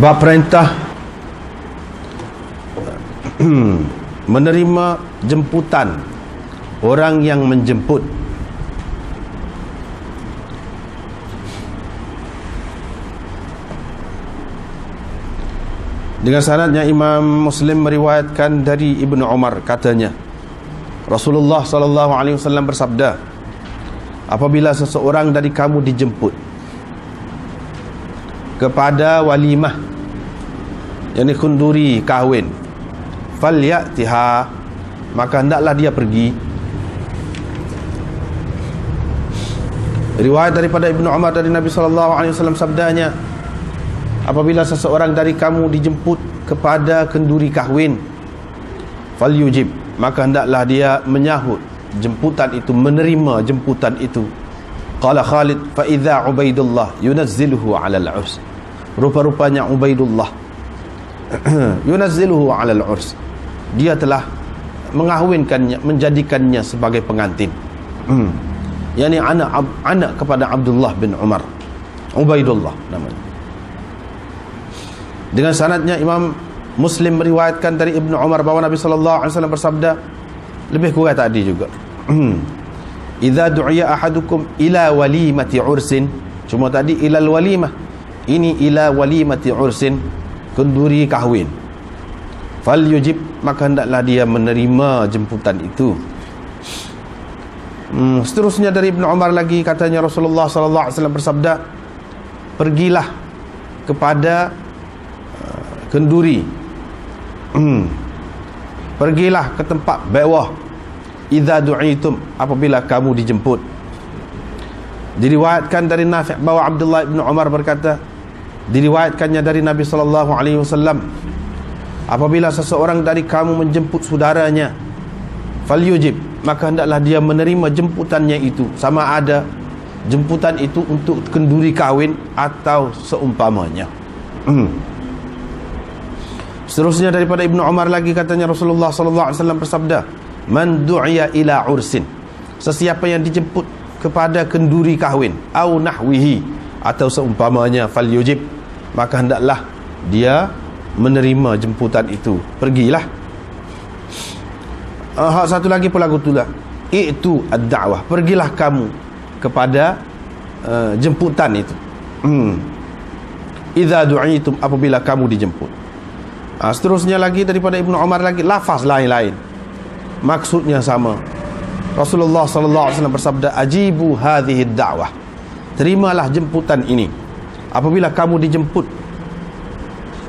Bab perintah menerima jemputan orang yang menjemput. Dengan sanadnya Imam Muslim meriwayatkan dari Ibnu Umar, katanya Rasulullah SAW bersabda, apabila seseorang dari kamu dijemput kepada walimah, yakni kunduri kahwin, falyatiha, maka hendaklah dia pergi. Riwayat daripada Ibnu Umar dari Nabi SAW sabdanya, apabila seseorang dari kamu dijemput kepada kenduri kahwin, falyujib, maka hendaklah dia menyahut jemputan itu, menerima jemputan itu. Qala Khalid, fa idza Ubaidullah yunazziluhu 'ala al-'urs. Rupa-rupanya Ubaidullah yunazziluhu 'ala al-'urs, dia telah mengahwinkannya, menjadikannya sebagai pengantin. Yani anak kepada Abdullah bin Umar, Ubaidullah namanya. Dengan sanadnya Imam Muslim meriwayatkan dari Ibnu Umar bahawa Nabi SAW bersabda, lebih kurang tadi juga, idza du'iya ahadukum ila walimati ursin, cuma tadi ilal walimah, ini ila walimati ursin, kenduri kahwin, falyujib, maka hendaklah dia menerima jemputan itu. Seterusnya dari Ibnu Umar lagi, katanya Rasulullah SAW bersabda, pergilah kepada kenduri, pergilah ke tempat bewah, idza du'itum, apabila kamu dijemput. Diriwayatkan dari Nafi' bahawa Abdullah bin Umar berkata, diriwayatkannya dari Nabi SAW, apabila seseorang dari kamu menjemput saudaranya, falyujib, maka hendaklah dia menerima jemputannya itu, sama ada jemputan itu untuk kenduri kahwin atau seumpamanya. Seterusnya daripada Ibnu Umar lagi, katanya Rasulullah SAW bersabda, man du'iya ila ursin, sesiapa yang dijemput kepada kenduri kahwin, au nahwihi, atau seumpamanya, falyujib, maka hendaklah dia menerima jemputan itu, pergilah. Satu lagi pun lagu itulah, itu ad-da'wah, pergilah kamu kepada jemputan itu. Idza du'itum, apabila kamu dijemput. Seterusnya lagi daripada Ibnu Umar lagi, lafaz lain-lain, maksudnya sama. Rasulullah SAW bersabda, ajibu hadhihi ad-da'wah, terimalah jemputan ini apabila kamu dijemput.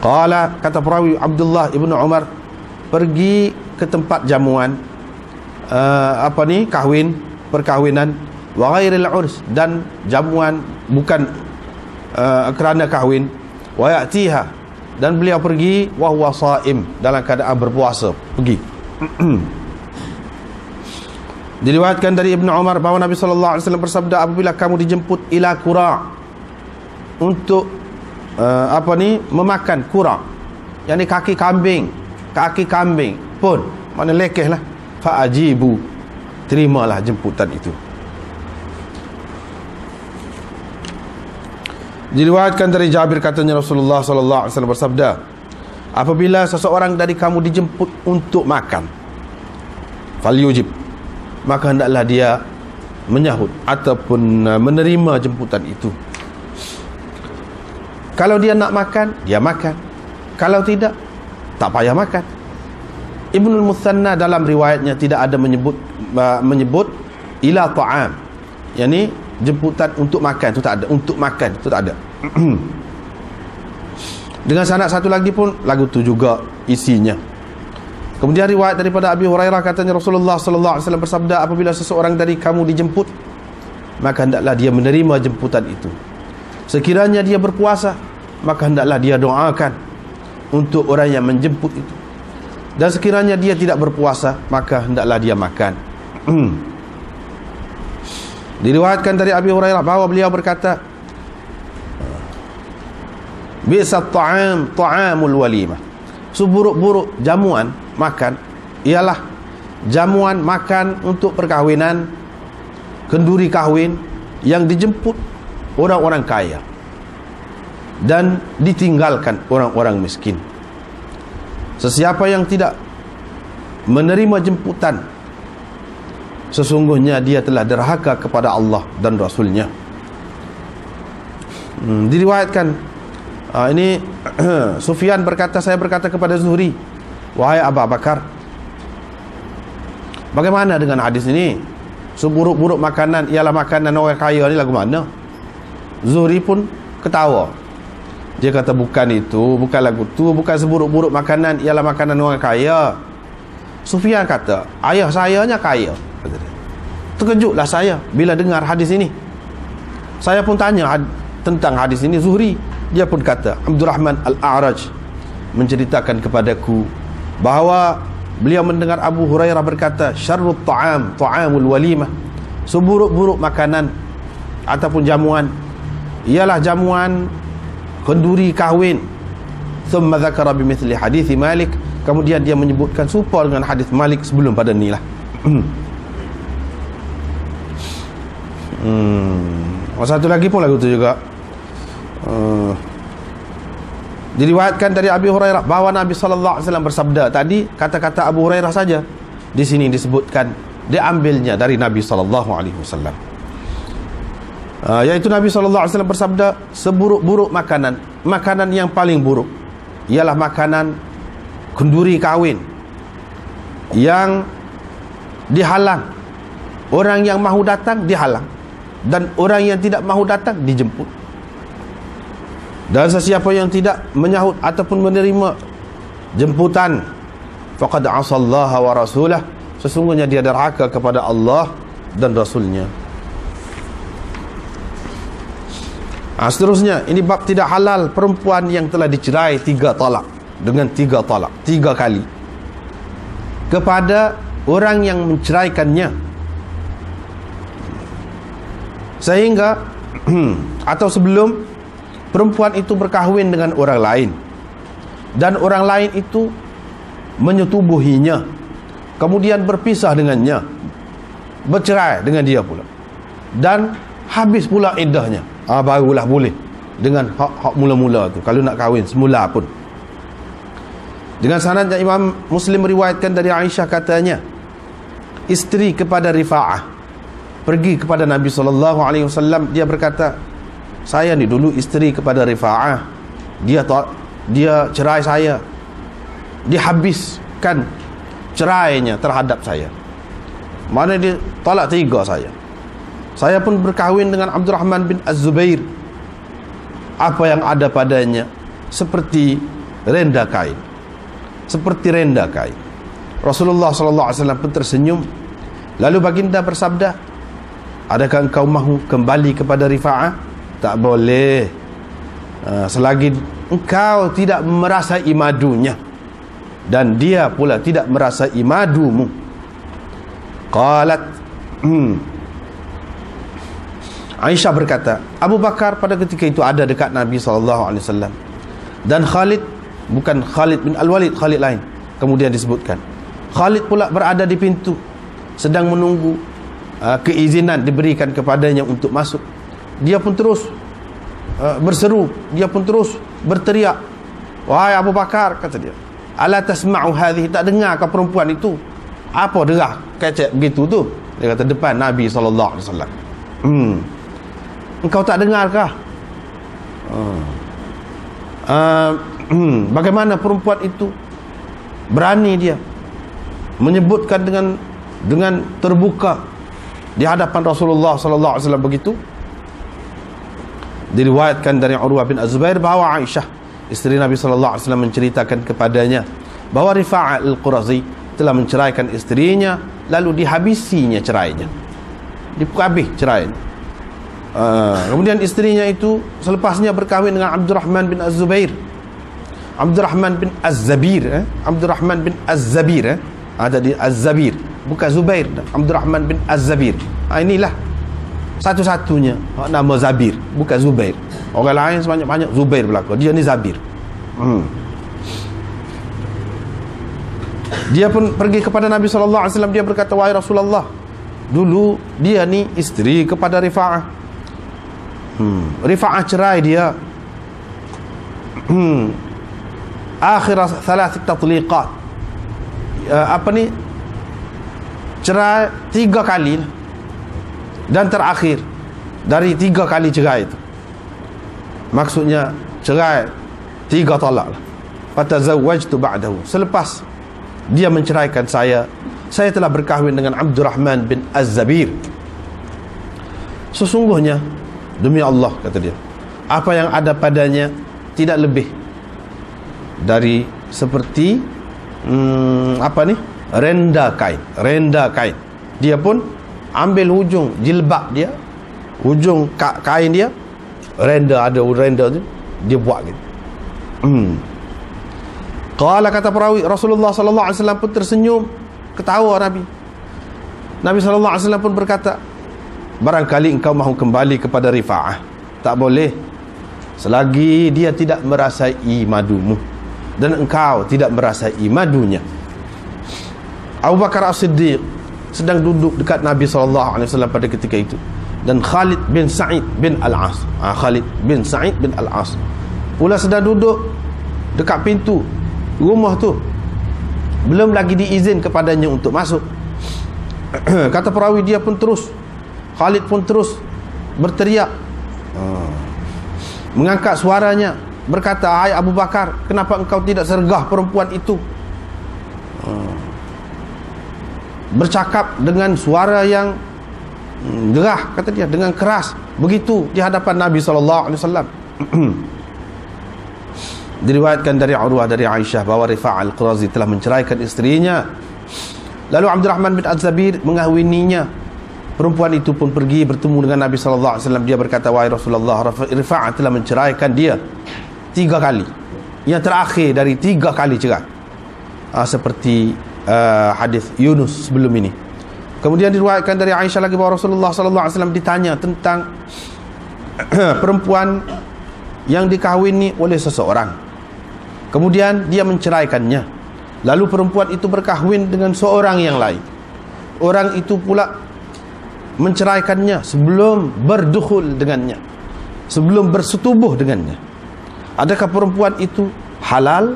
Qala, kata perawi Abdullah ibnu Umar, pergi ke tempat jamuan, kahwin, perkahwinan, wa ghairil urs, dan jamuan bukan kerana kahwin, wa ya'tiha, dan beliau pergi wa huwa shaim, dalam keadaan berpuasa, pergi. Diriwayatkan dari Ibnu Umar bahawa Nabi SAW bersabda, apabila kamu dijemput ila qura, untuk memakan qura, yakni kaki kambing pun, mana lekeh lah, fa'ajibu, terimalah jemputan itu. Diriwayatkan dari Jabir, katanya Rasulullah SAW bersabda, apabila seseorang dari kamu dijemput untuk makan, falyujib, maka hendaklah dia menyahut ataupun menerima jemputan itu. Kalau dia nak makan, dia makan. Kalau tidak, tak payah makan. Ibnul Muthanna dalam riwayatnya tidak ada menyebut ila ta'am, yakni jemputan untuk makan, itu tak ada. Untuk makan itu tak ada. Dengan sanad satu lagi pun lagu tu juga isinya. Kemudian riwayat daripada Abi Hurairah, katanya Rasulullah SAW bersabda, apabila seseorang dari kamu dijemput, maka hendaklah dia menerima jemputan itu. Sekiranya dia berpuasa, maka hendaklah dia doakan untuk orang yang menjemput itu. Dan sekiranya dia tidak berpuasa, maka hendaklah dia makan. Diriwayatkan dari Abi Hurairah bahawa beliau berkata, bi'sat ta'am ta'amul walimah, seburuk-buruk jamuan makan ialah jamuan makan untuk perkahwinan, kenduri kahwin yang dijemput orang-orang kaya. dan ditinggalkan orang-orang miskin. Sesiapa yang tidak menerima jemputan, sesungguhnya dia telah derhaka kepada Allah dan Rasulnya. Diriwayatkan ini Sufyan berkata, saya berkata kepada Zuhri, wahai Abu Bakar, bagaimana dengan hadis ini? Seburuk-buruk makanan ialah makanan orang kaya ni lagu mana? Zuhri pun ketawa. Dia kata bukan itu, bukan lagu tu, bukan seburuk-buruk makanan ialah makanan orang kaya. Sufyan kata, ayah sayanya kaya. Terkejutlah saya bila dengar hadis ini. Saya pun tanya tentang hadis ini Zuhri. Dia pun kata, Abdurrahman Al-A'raj menceritakan kepadaku bahawa beliau mendengar Abu Hurairah berkata, syarrut ta'am ta'amul walimah, seburuk-buruk makanan ataupun jamuan ialah jamuan kenduri kahwin. Thumma dzakara bimithli hadis Malik, kemudian dia menyebutkan serupa dengan hadis Malik sebelum pada ni lah. Satu lagi pun lagu tu juga diriwayatkan dari Abi Hurairah bahawa Nabi sallallahu alaihi wasallam bersabda. Tadi kata-kata Abu Hurairah saja, di sini disebutkan diambilnya dari Nabi sallallahu alaihi wasallam, yaitu Nabi sallallahu alaihi wasallam bersabda, seburuk-buruk makanan yang paling buruk ialah makanan kenduri kahwin yang dihalang. Orang yang mahu datang dihalang, dan orang yang tidak mahu datang dijemput. Dan sesiapa yang tidak menyahut ataupun menerima jemputan, faqad asallaha wa rasulah, sesungguhnya dia derhaka kepada Allah dan Rasulnya. Seterusnya, ini bab tidak halal perempuan yang telah dicerai 3 talak, dengan 3 talak, 3 kali, kepada orang yang menceraikannya, sehingga atau sebelum perempuan itu berkahwin dengan orang lain, dan orang lain itu menyetubuhinya, kemudian berpisah dengannya, bercerai dengan dia pula, dan habis pula iddahnya, barulah boleh dengan hak mula-mula tu, kalau nak kahwin semula pun. Dengan sanad yang Imam Muslim meriwayatkan dari Aisyah, katanya isteri kepada Rifa'ah pergi kepada Nabi SAW. Dia berkata, saya ni dulu isteri kepada Rifa'ah, dia cerai saya, dihabiskan cerainya terhadap saya, mana dia talak 3 saya. Saya pun berkahwin dengan Abdurrahman bin Az-Zubair. Apa yang ada padanya seperti renda kain, seperti renda kain. Rasulullah SAW pun tersenyum. Lalu baginda bersabda, adakah engkau mahu kembali kepada Rifa'ah? Tak boleh, selagi engkau tidak merasai madunya, dan dia pula tidak merasai madumu. Qalat, Aisyah berkata, Abu Bakar pada ketika itu ada dekat Nabi SAW, dan Khalid, bukan Khalid bin Al-Walid, Khalid lain, kemudian disebutkan Khalid pula berada di pintu, sedang menunggu keizinan diberikan kepadanya untuk masuk. Dia pun terus berseru, dia pun terus berteriak, wahai Abu Bakar, kata dia, ala tasma'u hadhihi, tak dengar ke perempuan itu apa derah kecek begitu tu? Dia kata depan Nabi SAW. Engkau tak dengarkah? Bagaimana perempuan itu berani dia menyebutkan dengan terbuka di hadapan Rasulullah SAW begitu? Diriwayatkan dari Urwah bin Az-Zubair bahawa Aisyah, isteri Nabi SAW, menceritakan kepadanya bahawa Rifa'ah Al-Qurazi telah menceraikan isterinya, lalu dihabisinya cerainya, dihabis cerainya. Kemudian isterinya itu selepasnya berkahwin dengan Abdurrahman bin Az-Zubair, Abdurrahman bin Az-Zabir, Abdurrahman bin Az-Zabir, tadi Az-Zabir, bukan Zubair, Abdurrahman bin Az-Zabir. Inilah satu-satunya nama Zabir, bukan Zubair. Orang lain sebanyak-banyak Zubair belaka, dia ni Zabir. Dia pun pergi kepada Nabi SAW. Dia berkata, wahai Rasulullah, dulu dia ni isteri kepada Rifa'ah. Rifa'ah cerai dia, akhir thalath tatliqat, cerai 3 kali, dan terakhir dari 3 kali cerai itu, maksudnya cerai 3 talak lah. Fatazawwajtu ba'dahu, selepas dia menceraikan saya telah berkahwin dengan Abdurrahman bin Az-Zabir. Sesungguhnya demi Allah, kata dia, apa yang ada padanya tidak lebih dari seperti renda kain. Dia pun ambil hujung jilbab dia, hujung kain dia, renda tu, dia buat gitu. Qala, kata perawi, Rasulullah sallallahu alaihi wasallam pun tersenyum, ketawa Nabi sallallahu alaihi wasallam pun berkata, barangkali engkau mahu kembali kepada Rifa'ah. Tak boleh selagi dia tidak merasai madumu dan engkau tidak merasai madunya. Abu Bakar As-Siddiq sedang duduk dekat Nabi sallallahu alaihi wasallam pada ketika itu, dan Khalid bin Sa'id bin Al-As pula sedang duduk dekat pintu rumah tu, belum lagi diizin kepadanya untuk masuk. Kata perawi, dia pun terus, Khalid pun terus berteriak, mengangkat suaranya, berkata, hai Abu Bakar, kenapa engkau tidak sergah perempuan itu? Bercakap dengan suara yang gerah, kata dia, dengan keras begitu di hadapan Nabi SAW. Diriwayatkan dari Urwah dari Aisyah bahawa Rifa'ah Al-Qurazi telah menceraikan isterinya. Lalu Abdurrahman bin Az-Zabir mengahwininya. Perempuan itu pun pergi bertemu dengan Nabi SAW. Dia berkata, wahai Rasulullah, Rifa'ah telah menceraikan dia 3 kali. Yang terakhir dari 3 kali cerai, seperti hadis Yunus sebelum ini. Kemudian diriwayatkan dari Aisyah lagi bahawa Rasulullah SAW ditanya tentang perempuan yang dikahwini oleh seseorang, kemudian dia menceraikannya, lalu perempuan itu berkahwin dengan seorang yang lain. Orang itu pula menceraikannya sebelum berdukhul dengannya, sebelum bersetubuh dengannya. Adakah perempuan itu halal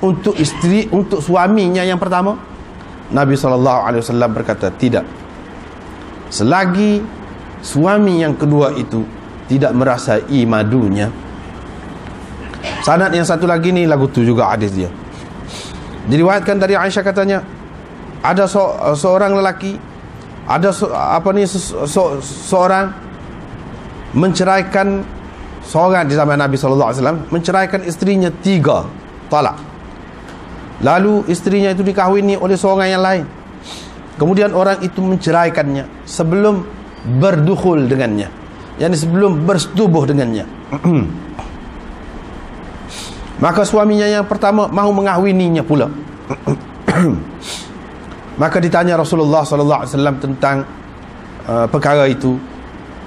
untuk isteri, untuk suaminya yang pertama? Nabi SAW berkata, tidak, selagi suami yang kedua itu tidak merasai madunya. Sanad yang satu lagi ni lagu tu juga hadis dia. Diriwayatkan dari Aisyah, katanya, ada seorang lelaki, ada seorang menceraikan seorang di zaman Nabi SAW, menceraikan isterinya 3 talak. Lalu isterinya itu dikahwini oleh seorang yang lain. Kemudian orang itu menceraikannya sebelum berdukhul dengannya, yakni sebelum bersetubuh dengannya. Maka suaminya yang pertama mahu mengahwininya pula. Maka ditanya Rasulullah SAW tentang perkara itu.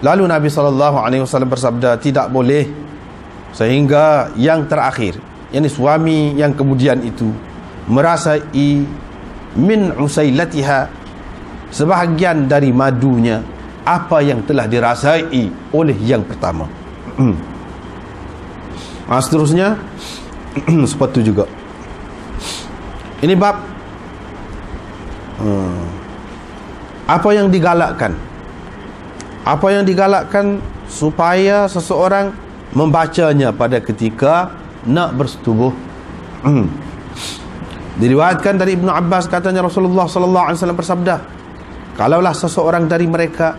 Lalu Nabi SAW bersabda, tidak boleh sehingga yang terakhir, yakni suami yang kemudian itu, merasai min usailatiha, sebahagian dari madunya, apa yang telah dirasai oleh yang pertama. Seterusnya sepatu juga. Ini bab apa yang digalakkan, apa yang digalakkan supaya seseorang membacanya pada ketika nak bersetubuh. Diriwayatkan dari Ibnu Abbas, katanya Rasulullah SAW bersabda, kalaulah seseorang dari mereka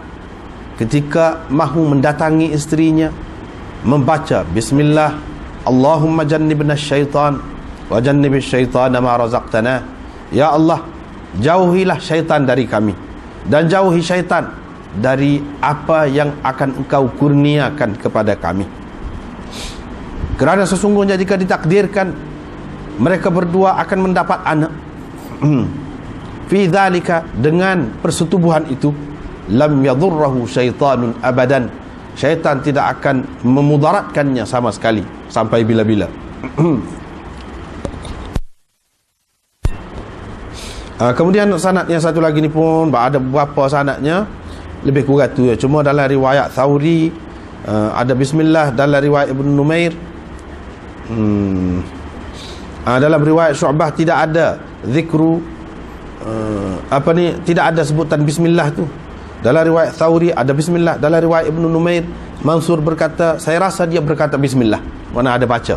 ketika mahu mendatangi isterinya membaca bismillah, Allahumma jannibna syaitan wa jannibish syaitana ma razaqtana, ya Allah, jauhilah syaitan dari kami dan jauhi syaitan dari apa yang akan engkau kurniakan kepada kami. Kerana sesungguhnya jika ditakdirkan mereka berdua akan mendapat anak, fi dzalika, dengan persetubuhan itu, lam yadurruhu syaitanun abadan, syaitan tidak akan memudaratkannya sama sekali sampai bila-bila. Kemudian sanad yang satu lagi ni pun ada beberapa sanadnya, lebih kurang tu ya. Cuma dalam riwayat Thawri ada bismillah, dalam riwayat Ibn Numair Dalam riwayat Syu'bah tidak ada zikru tidak ada sebutan bismillah tu. Dalam riwayat Thawri ada bismillah. Dalam riwayat Ibnu Numair, Mansur berkata, saya rasa dia berkata bismillah, mana ada baca.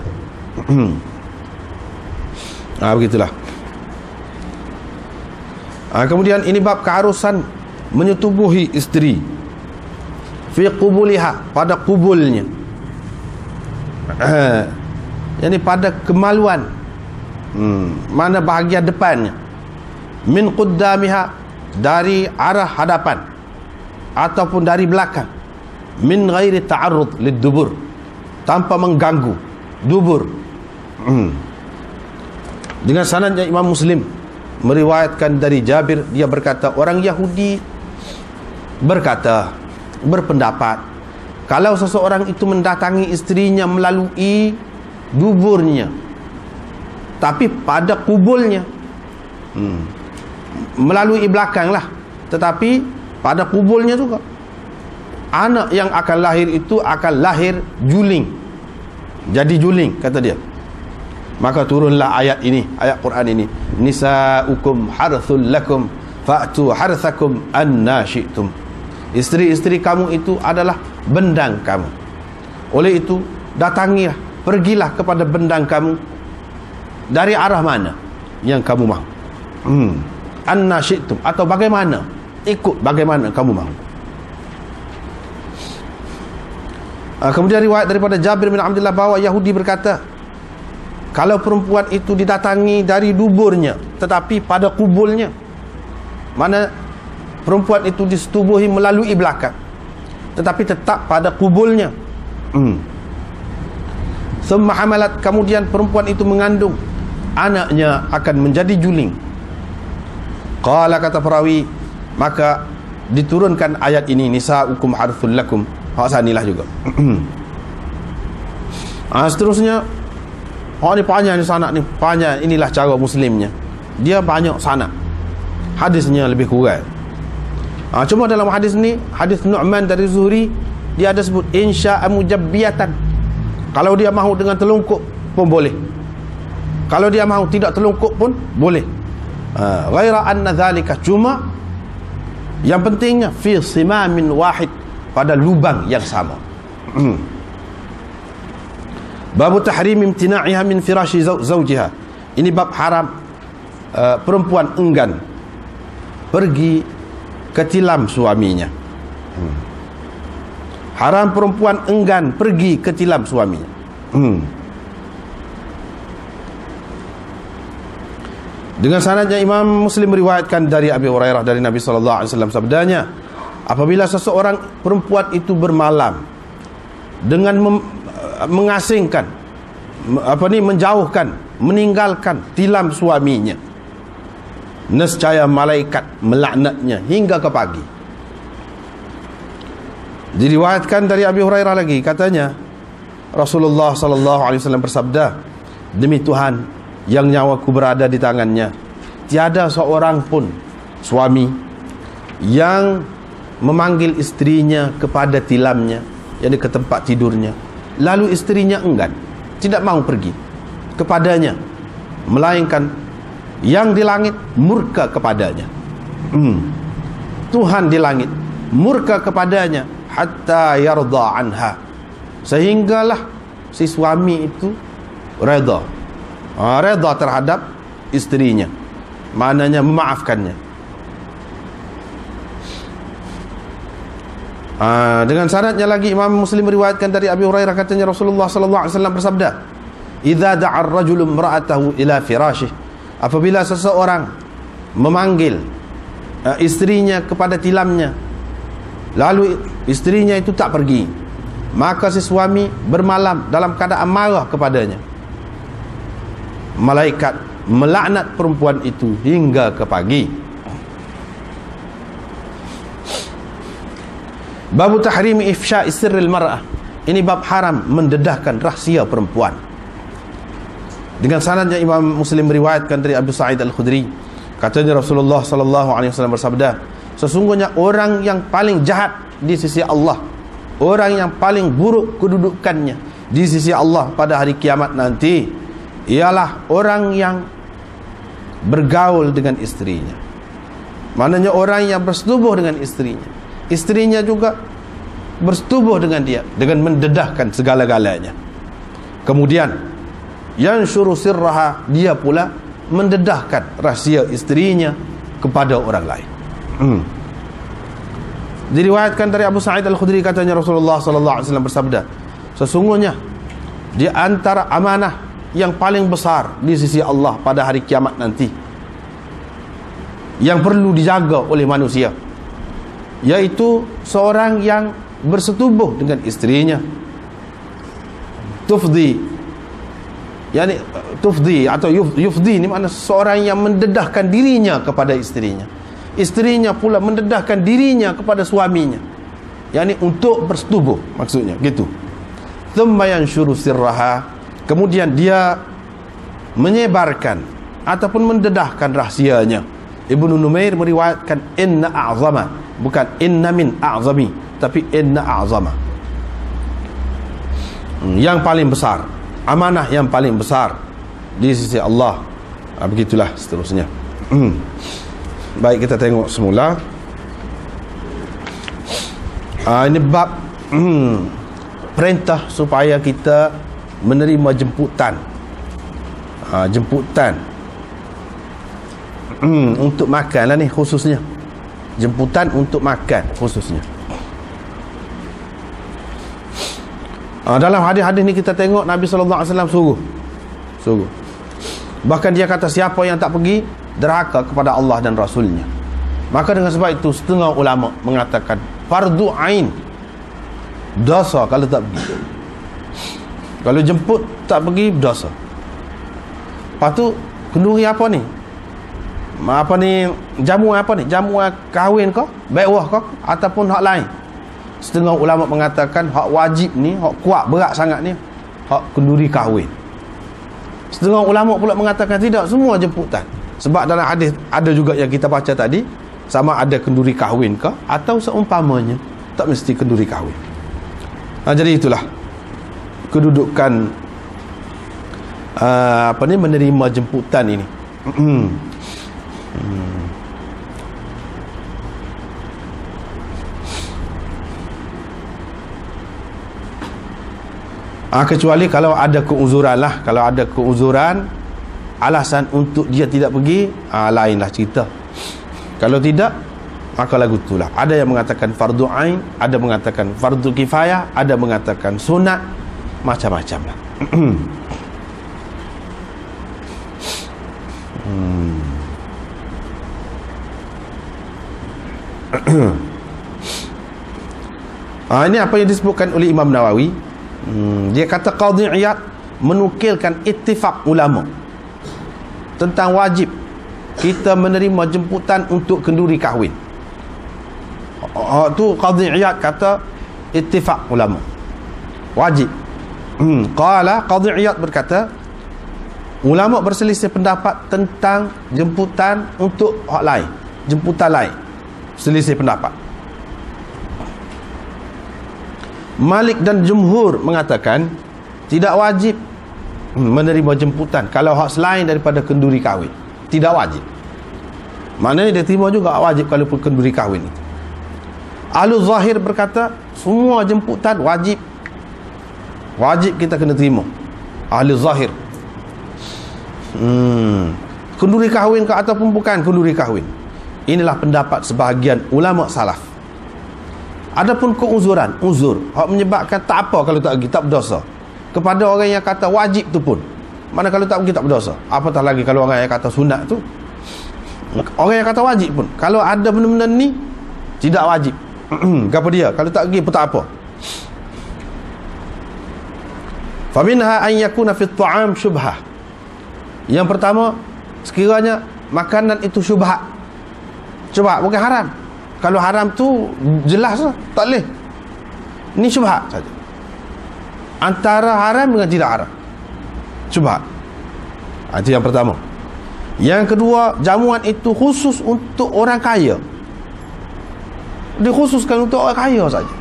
Begitulah. Kemudian ini bab keharusan menyetubuhi isteri fi qubuliha, pada kubulnya, yani pada kemaluan, mana bahagian depannya, min quddamiha, dari arah hadapan ataupun dari belakang, min ghairi ta'arrud lid-dubur, tanpa mengganggu dubur. Dengan sanadnya Imam Muslim meriwayatkan dari Jabir, dia berkata, orang Yahudi berpendapat kalau seseorang itu mendatangi istrinya melalui duburnya, tapi pada kubulnya, melalui belakang lah, tetapi pada kubulnya juga, anak yang akan lahir itu akan lahir juling, jadi juling, kata dia. Maka turunlah ayat ini, ayat Quran ini, nisa'ukum harthul lakum fa'tu harthakum anna syi'tum. Isteri-isteri kamu itu adalah bendang kamu, oleh itu datangilah, pergilah kepada bendang kamu dari arah mana yang kamu mahu. Anna syi'tum, atau bagaimana, ikut bagaimana kamu mahu. Kemudian riwayat daripada Jabir bin Abdullah bahwa Yahudi berkata, kalau perempuan itu didatangi dari duburnya tetapi pada kubulnya, mana perempuan itu disetubuhi melalui belakang tetapi tetap pada kubulnya, thumma hamalat, kemudian perempuan itu mengandung, anaknya akan menjadi juling. Qala, kata perawi, maka diturunkan ayat ini, nisa'ukum harthul lakum. Sanilah juga. Seterusnya, ni panjang ni sanad ni, panjang. Inilah cara Muslimnya, dia banyak sanad, hadisnya lebih kurang. Cuma dalam hadis ni, hadis Nu'man dari Zuhri, dia ada sebut insya'a mujabbiyatan, kalau dia mahu dengan telungkup pun boleh, kalau dia mahu tidak telungkup pun boleh. Ghaira anna dhalika, cuma yang pentingnya fi simamin wahid, pada lubang yang sama. Bab tahrim imtina'iha min firashi zawjiha. Ini bab haram perempuan enggan pergi ke tilam suaminya. Haram perempuan enggan pergi ke tilam suaminya. Dengan sanadnya Imam Muslim meriwayatkan dari Abi Hurairah dari Nabi sallallahu alaihi wasallam, sabdanya, apabila seseorang perempuan itu bermalam dengan mengasingkan, menjauhkan, meninggalkan tilam suaminya, nescaya malaikat melaknatnya hingga ke pagi. Diriwayatkan dari Abi Hurairah lagi, katanya Rasulullah sallallahu alaihi wasallam bersabda, demi Tuhan yang nyawaku berada di tangannya, tiada seorang pun suami yang memanggil istrinya kepada tilamnya, yakni ke tempat tidurnya, lalu istrinya enggan, tidak mahu pergi kepadanya, melainkan yang di langit murka kepadanya. Tuhan di langit murka kepadanya hatta yarda anha, sehinggalah si suami itu redha, redha terhadap istrinya, maknanya memaafkannya. Dengan sanadnya lagi Imam Muslim meriwayatkan dari Abi Hurairah, katanya Rasulullah sallallahu alaihi wasallam bersabda, idza da'a ar-rajulu imra'atahu ila firashih, apabila seseorang memanggil istrinya kepada tilamnya, lalu istrinya itu tak pergi, maka si suami bermalam dalam keadaan marah kepadanya, malaikat melaknat perempuan itu hingga ke pagi. Bab tahrimi ifsya'i sirril mar'ah. Ini bab haram mendedahkan rahsia perempuan. Dengan sanadnya Imam Muslim meriwayatkan dari Abu Sa'id Al-Khudri, katanya Rasulullah sallallahu alaihi wasallam bersabda, sesungguhnya orang yang paling jahat di sisi Allah, orang yang paling buruk kedudukannya, di sisi Allah pada hari kiamat nanti ialah orang yang bergaul dengan istrinya. Maknanya orang yang bersetubuh dengan istrinya, istrinya juga bersetubuh dengan dia dengan mendedahkan segala-galanya. Kemudian yansyuru sirraha, dia pula mendedahkan rahsia istrinya kepada orang lain. Diriwayatkan dari Abu Sa'id Al-Khudri, katanya Rasulullah sallallahu alaihi wasallam bersabda, sesungguhnya di antara amanah yang paling besar di sisi Allah pada hari kiamat nanti yang perlu dijaga oleh manusia, yaitu seorang yang bersetubuh dengan istrinya. Tufdi atau yufdi ni makna seorang yang mendedahkan dirinya kepada istrinya, istrinya pula mendedahkan dirinya kepada suaminya, yakni untuk bersetubuh, maksudnya gitu. Thumma yanshuru sirraha, kemudian dia menyebarkan ataupun mendedahkan rahsianya. Ibnu Numair meriwayatkan inna a'zama, bukan inna min a'zami, tapi inna a'zama, yang paling besar, amanah yang paling besar di sisi Allah. Begitulah seterusnya. Baik, kita tengok semula. Ini bab perintah supaya kita menerima jemputan. Jemputan untuk makan lah ni khususnya. Jemputan untuk makan khususnya. Dalam hadis-hadis ni kita tengok Nabi SAW suruh. Bahkan dia kata siapa yang tak pergi derhaka kepada Allah dan Rasulnya. Maka dengan sebab itu setengah ulama mengatakan fardu ain, dosa kalau tak pergi. Kalau jemput tak pergi, dosa. Lepas tu kenduri apa ni? Apa ni? Jamu apa ni? Jamu kahwin ke? Bai'wah ke? Ataupun hak lain? Setengah ulama mengatakan hak wajib ni, hak kuat berat sangat ni, hak kenduri kahwin. Setengah ulama pula mengatakan tidak, semua jemputan. Sebab dalam hadis ada juga yang kita baca tadi, sama ada kenduri kahwin ke atau seumpamanya, tak mesti kenduri kahwin. Jadi itulah kedudukan menerima jemputan ini. Kecuali kalau ada keuzuran lah. Kalau ada keuzuran, alasan untuk dia tidak pergi, lainlah cerita. Kalau tidak, maka lagu itulah. Ada yang mengatakan fardu ain, ada mengatakan fardu kifayah, ada mengatakan sunat, macam-macam lah. Ini apa yang disebutkan oleh Imam Nawawi. Dia kata Qadhi Iyad menukilkan ittifaq ulama tentang wajib kita menerima jemputan untuk kenduri kahwin. Tu Qadhi Iyad kata ittifaq ulama wajib. Qala Qadhi Iyad berkata ulama berselisih pendapat tentang jemputan untuk hak lain, jemputan lain, selisih pendapat. Malik dan Jumhur mengatakan tidak wajib menerima jemputan kalau hak selain daripada kenduri kahwin, tidak wajib. Maknanya dia terima juga wajib kalau kenduri kahwin itu. Ahlu Zahir berkata semua jemputan wajib, wajib kita kena terima. Ahlu Zahir, kenduri kahwin ke ataupun bukan kenduri kahwin, inilah pendapat sebahagian ulama salaf. Adapun keuzuran, uzur hak menyebabkan tak apa kalau tak pergi, tak berdosa. Kepada orang yang kata wajib tu pun, mana kalau tak pergi tak berdosa, apatah lagi kalau orang yang kata sunat tu. Orang yang kata wajib pun, kalau ada benda-benda ni tidak wajib. Apa dia? Kalau tak pergi pun tak apa. Faminha an yakuna fi at-ta'am syubhah. Yang pertama, sekiranya makanan itu syubhat. Syubhat bukan haram. Kalau haram tu jelas lah, tak boleh. Ini syubhat saja. Antara haram dengan tidak haram, syubhat. Itu yang pertama. Yang kedua, jamuan itu khusus untuk orang kaya. Dikhususkan untuk orang kaya saja.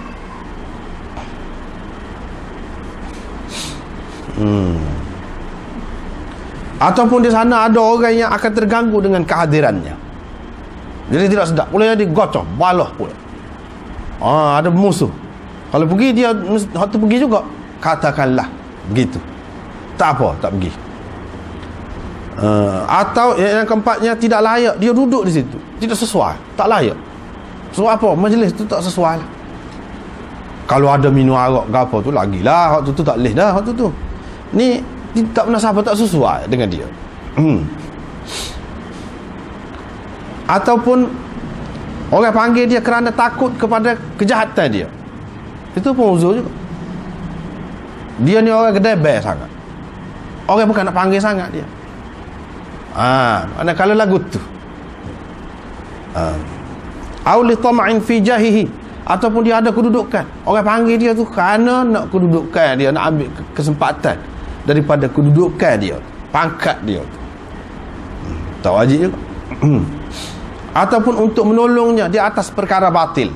Ataupun di sana ada orang yang akan terganggu dengan kehadirannya. Jadi tidak sedap. Boleh jadi gocok, balah pula. Ada musuh. Kalau pergi dia waktu pergi juga, katakanlah begitu. Tak apa, tak pergi. Atau yang keempatnya tidak layak dia duduk di situ. Tidak sesuai, tak layak. Sebab apa? Majlis tu tak sesuai lah. Kalau ada minum arak ke apa tu lagilah, waktu tu tak boleh dah waktu tu. Ni tak pernah siapa tak sesuai dengan dia. Ataupun orang panggil dia kerana takut kepada kejahatan dia. Itu pun uzur juga. Dia ni orang gedebel sangat. Orang bukan nak panggil sangat dia. Mana kalau lagu tu. Auli tama'in fi jahihi, ataupun dia ada kedudukan. Orang panggil dia tu kerana nak kedudukan dia, nak ambil kesempatan daripada kedudukan dia, pangkat dia. Tak wajib juga. Ataupun untuk menolongnya di atas perkara batil.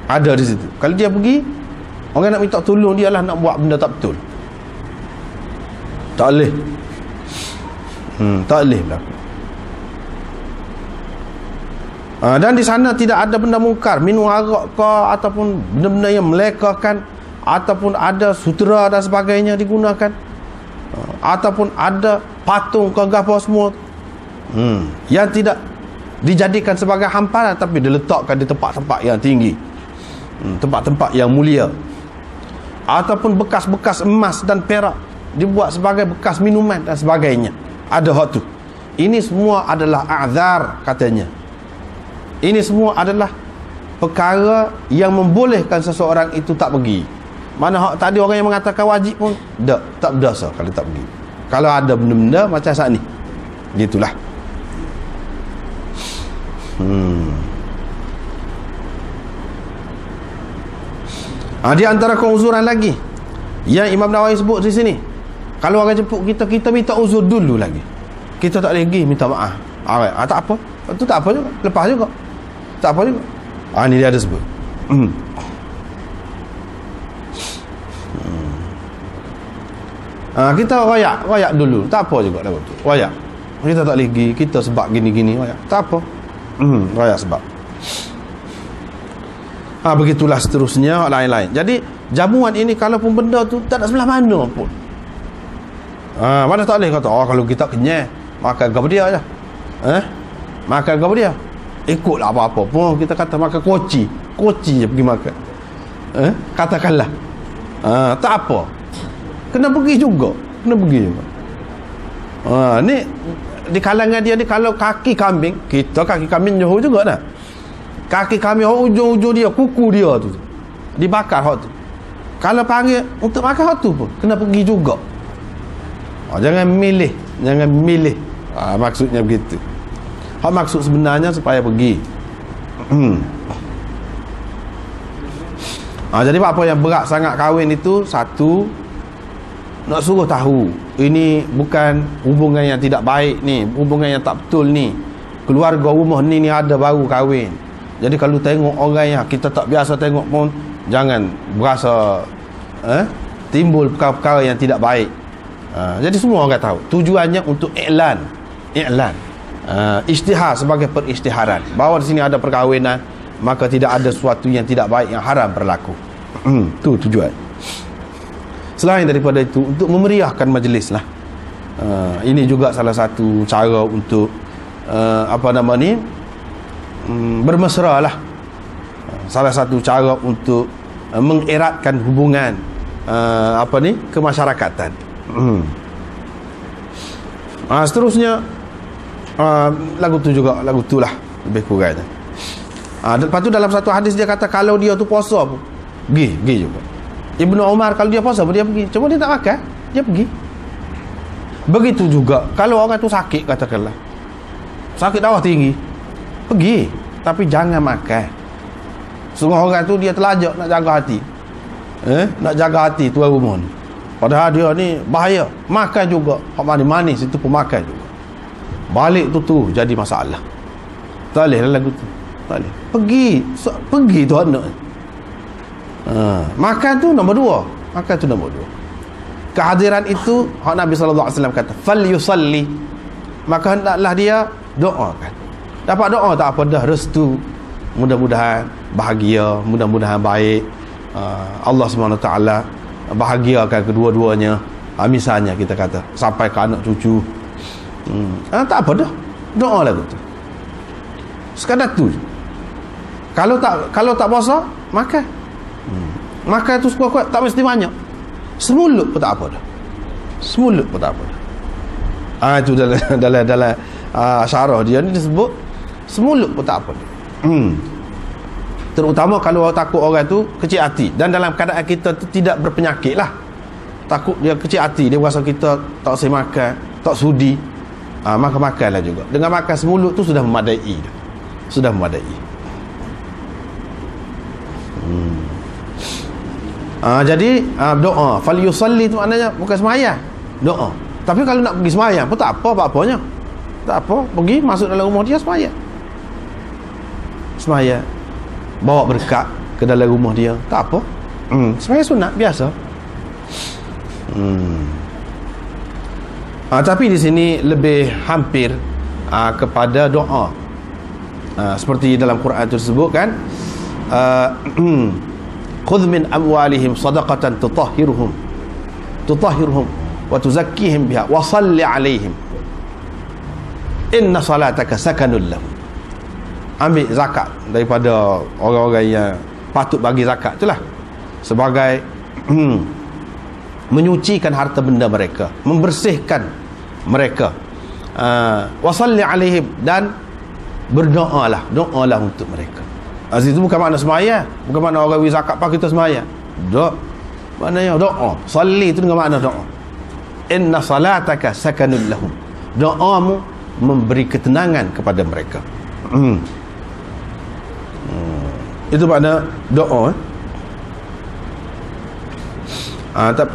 Ada di situ. Kalau dia pergi, orang nak minta tolong dia lah nak buat benda tak betul. Tak boleh. Tak boleh berlaku. Dan di sana tidak ada benda mungkar, minum arak ke, ataupun benda-benda yang melekakan, ataupun ada sutera dan sebagainya digunakan, ataupun ada patung ke apa semua yang tidak dijadikan sebagai hamparan, tapi diletakkan di tempat-tempat yang tinggi, tempat-tempat yang mulia. Ataupun bekas-bekas emas dan perak dibuat sebagai bekas minuman dan sebagainya. Ada hak tu. Ini semua adalah a'zar katanya. Ini semua adalah perkara yang membolehkan seseorang itu tak pergi. Mana hak tadi orang yang mengatakan wajib pun tak berdosa kalau tak pergi. Kalau ada benda-benda macam saat ni, gitulah. Di antara keuzuran lagi yang Imam Nawawi sebut di sini, kalau orang jemput kita minta uzur dulu lagi. Kita tak boleh pergi minta maaf. Tak apa. Itu tak apa juga. Lepas juga. Tak apa juga. Ni dia ada sebut. Kita royak dulu. Tak apa juga dah betul. Royak. Kita tak boleh pergi. Kita sebab gini-gini. Royak. Tak apa. Royak sebab. Begitulah seterusnya lain-lain. Jadi jamuan ini kalaupun benda tu tak ada sebelah mana pun. Mana tak boleh kata kalau kita kenyang makan kepada dia je. Makan kepada dia. Ikutlah apa-apa pun kita kata makan koci je pergi makan. Katakanlah. Tak apa. Kena pergi juga. Ni di kalangan dia ni, kalau kaki kambing, kita kaki kambing Johor juga dah. Kaki kambing ujung-ujung dia, kuku dia tu dibakar hak tu. Kalau panggil untuk makan hak tu pun kena pergi juga. Jangan milih. Maksudnya begitu. Hak maksud sebenarnya supaya pergi. Jadi apa yang berat sangat kahwin itu, satu, nak suruh tahu ini bukan hubungan yang tidak baik ni, hubungan yang tak betul ni. Keluarga rumah ni ada baru kahwin. Jadi kalau tengok orang yang kita tak biasa tengok pun, jangan berasa timbul perkara-perkara yang tidak baik. Jadi semua orang tahu. Tujuannya untuk iklan. Isytihar sebagai perisytiharan bahawa di sini ada perkahwinan, maka tidak ada sesuatu yang tidak baik, yang haram berlaku. Itu tujuan. Selain daripada itu, untuk memeriahkan majlis lah. Ini juga salah satu cara untuk bermesra lah. Salah satu cara untuk mengeratkan hubungan kemasyarakatan. Seterusnya lagu tu lah lebih kurangnya. Lepas tu dalam satu hadis dia kata kalau dia tu puasa pun pergi juga. Ibnu Umar kalau dia puasa pun dia pergi. Cuma dia tak makan, dia pergi. Begitu juga kalau orang tu sakit, katakanlah sakit darah tinggi, pergi, tapi jangan makan. Semua orang tu dia terlajak nak jaga hati. Nak jaga hati tuan rumah ni. Padahal dia ni bahaya. Makan juga. Hak manis-manis itu pun makan juga. Balik tu jadi masalah. Tak boleh lah lagu tu. Tak boleh. Pergi tu anak. Makan tu nombor 2. kehadiran itu hak Nabi sallallahu alaihi wasallam kata fal yusalli, maka hendaklah dia doakan. Dapat doa tak apa dah, restu, mudah-mudahan bahagia, mudah-mudahan baik, Allah SWT bahagiakan kedua-duanya, misalnya kita kata sampai ke anak cucu. Tak apa dah, doa lah tu, sekadar tu. Kalau tak puasa, makan. Makan tu kuat-kuat, tak mesti banyak. Semulut pun tak apa dah. Semulut pun tak apa dah. Itu dalam syarah dia ni disebut semulut pun tak apa dah. Terutama kalau takut orang tu kecil hati, dan dalam keadaan kita tu tidak berpenyakit lah. Takut dia kecil hati, dia rasa kita tak usah makan, tak sudi, maka makanlah juga. Dengan makan semulut tu sudah memadai dah. Sudah memadai. Jadi doa fal yusalli tu maknanya bukan sembahyang, doa. Tapi kalau nak pergi sembahyang pun tak apa-apanya. Tak apa, pergi masuk dalam rumah dia sembahyang. Sembahyang, bawa berkat ke dalam rumah dia, tak apa. Sembahyang sunat biasa. Tapi di sini lebih hampir kepada doa. Seperti dalam Quran itu disebut kan, khudh min amwalihim sadaqatan tutahhiruhum wa tuzakkihim biha wa salli alaihim inna salataka sakanul lahum. Ambil zakat daripada orang-orang yang patut bagi zakat itulah, sebagai menyucikan harta benda mereka, membersihkan mereka. Wa salli alaihim, dan berdoalah untuk mereka. Aziz itu bukan makna semaya, bukan makna orang bagi zakat pak kita semaya. Doa, maknanya doa. Salli itu dengan makna doa. Inna salataka sakanul lahum, doamu memberi ketenangan kepada mereka. Itu makna doa.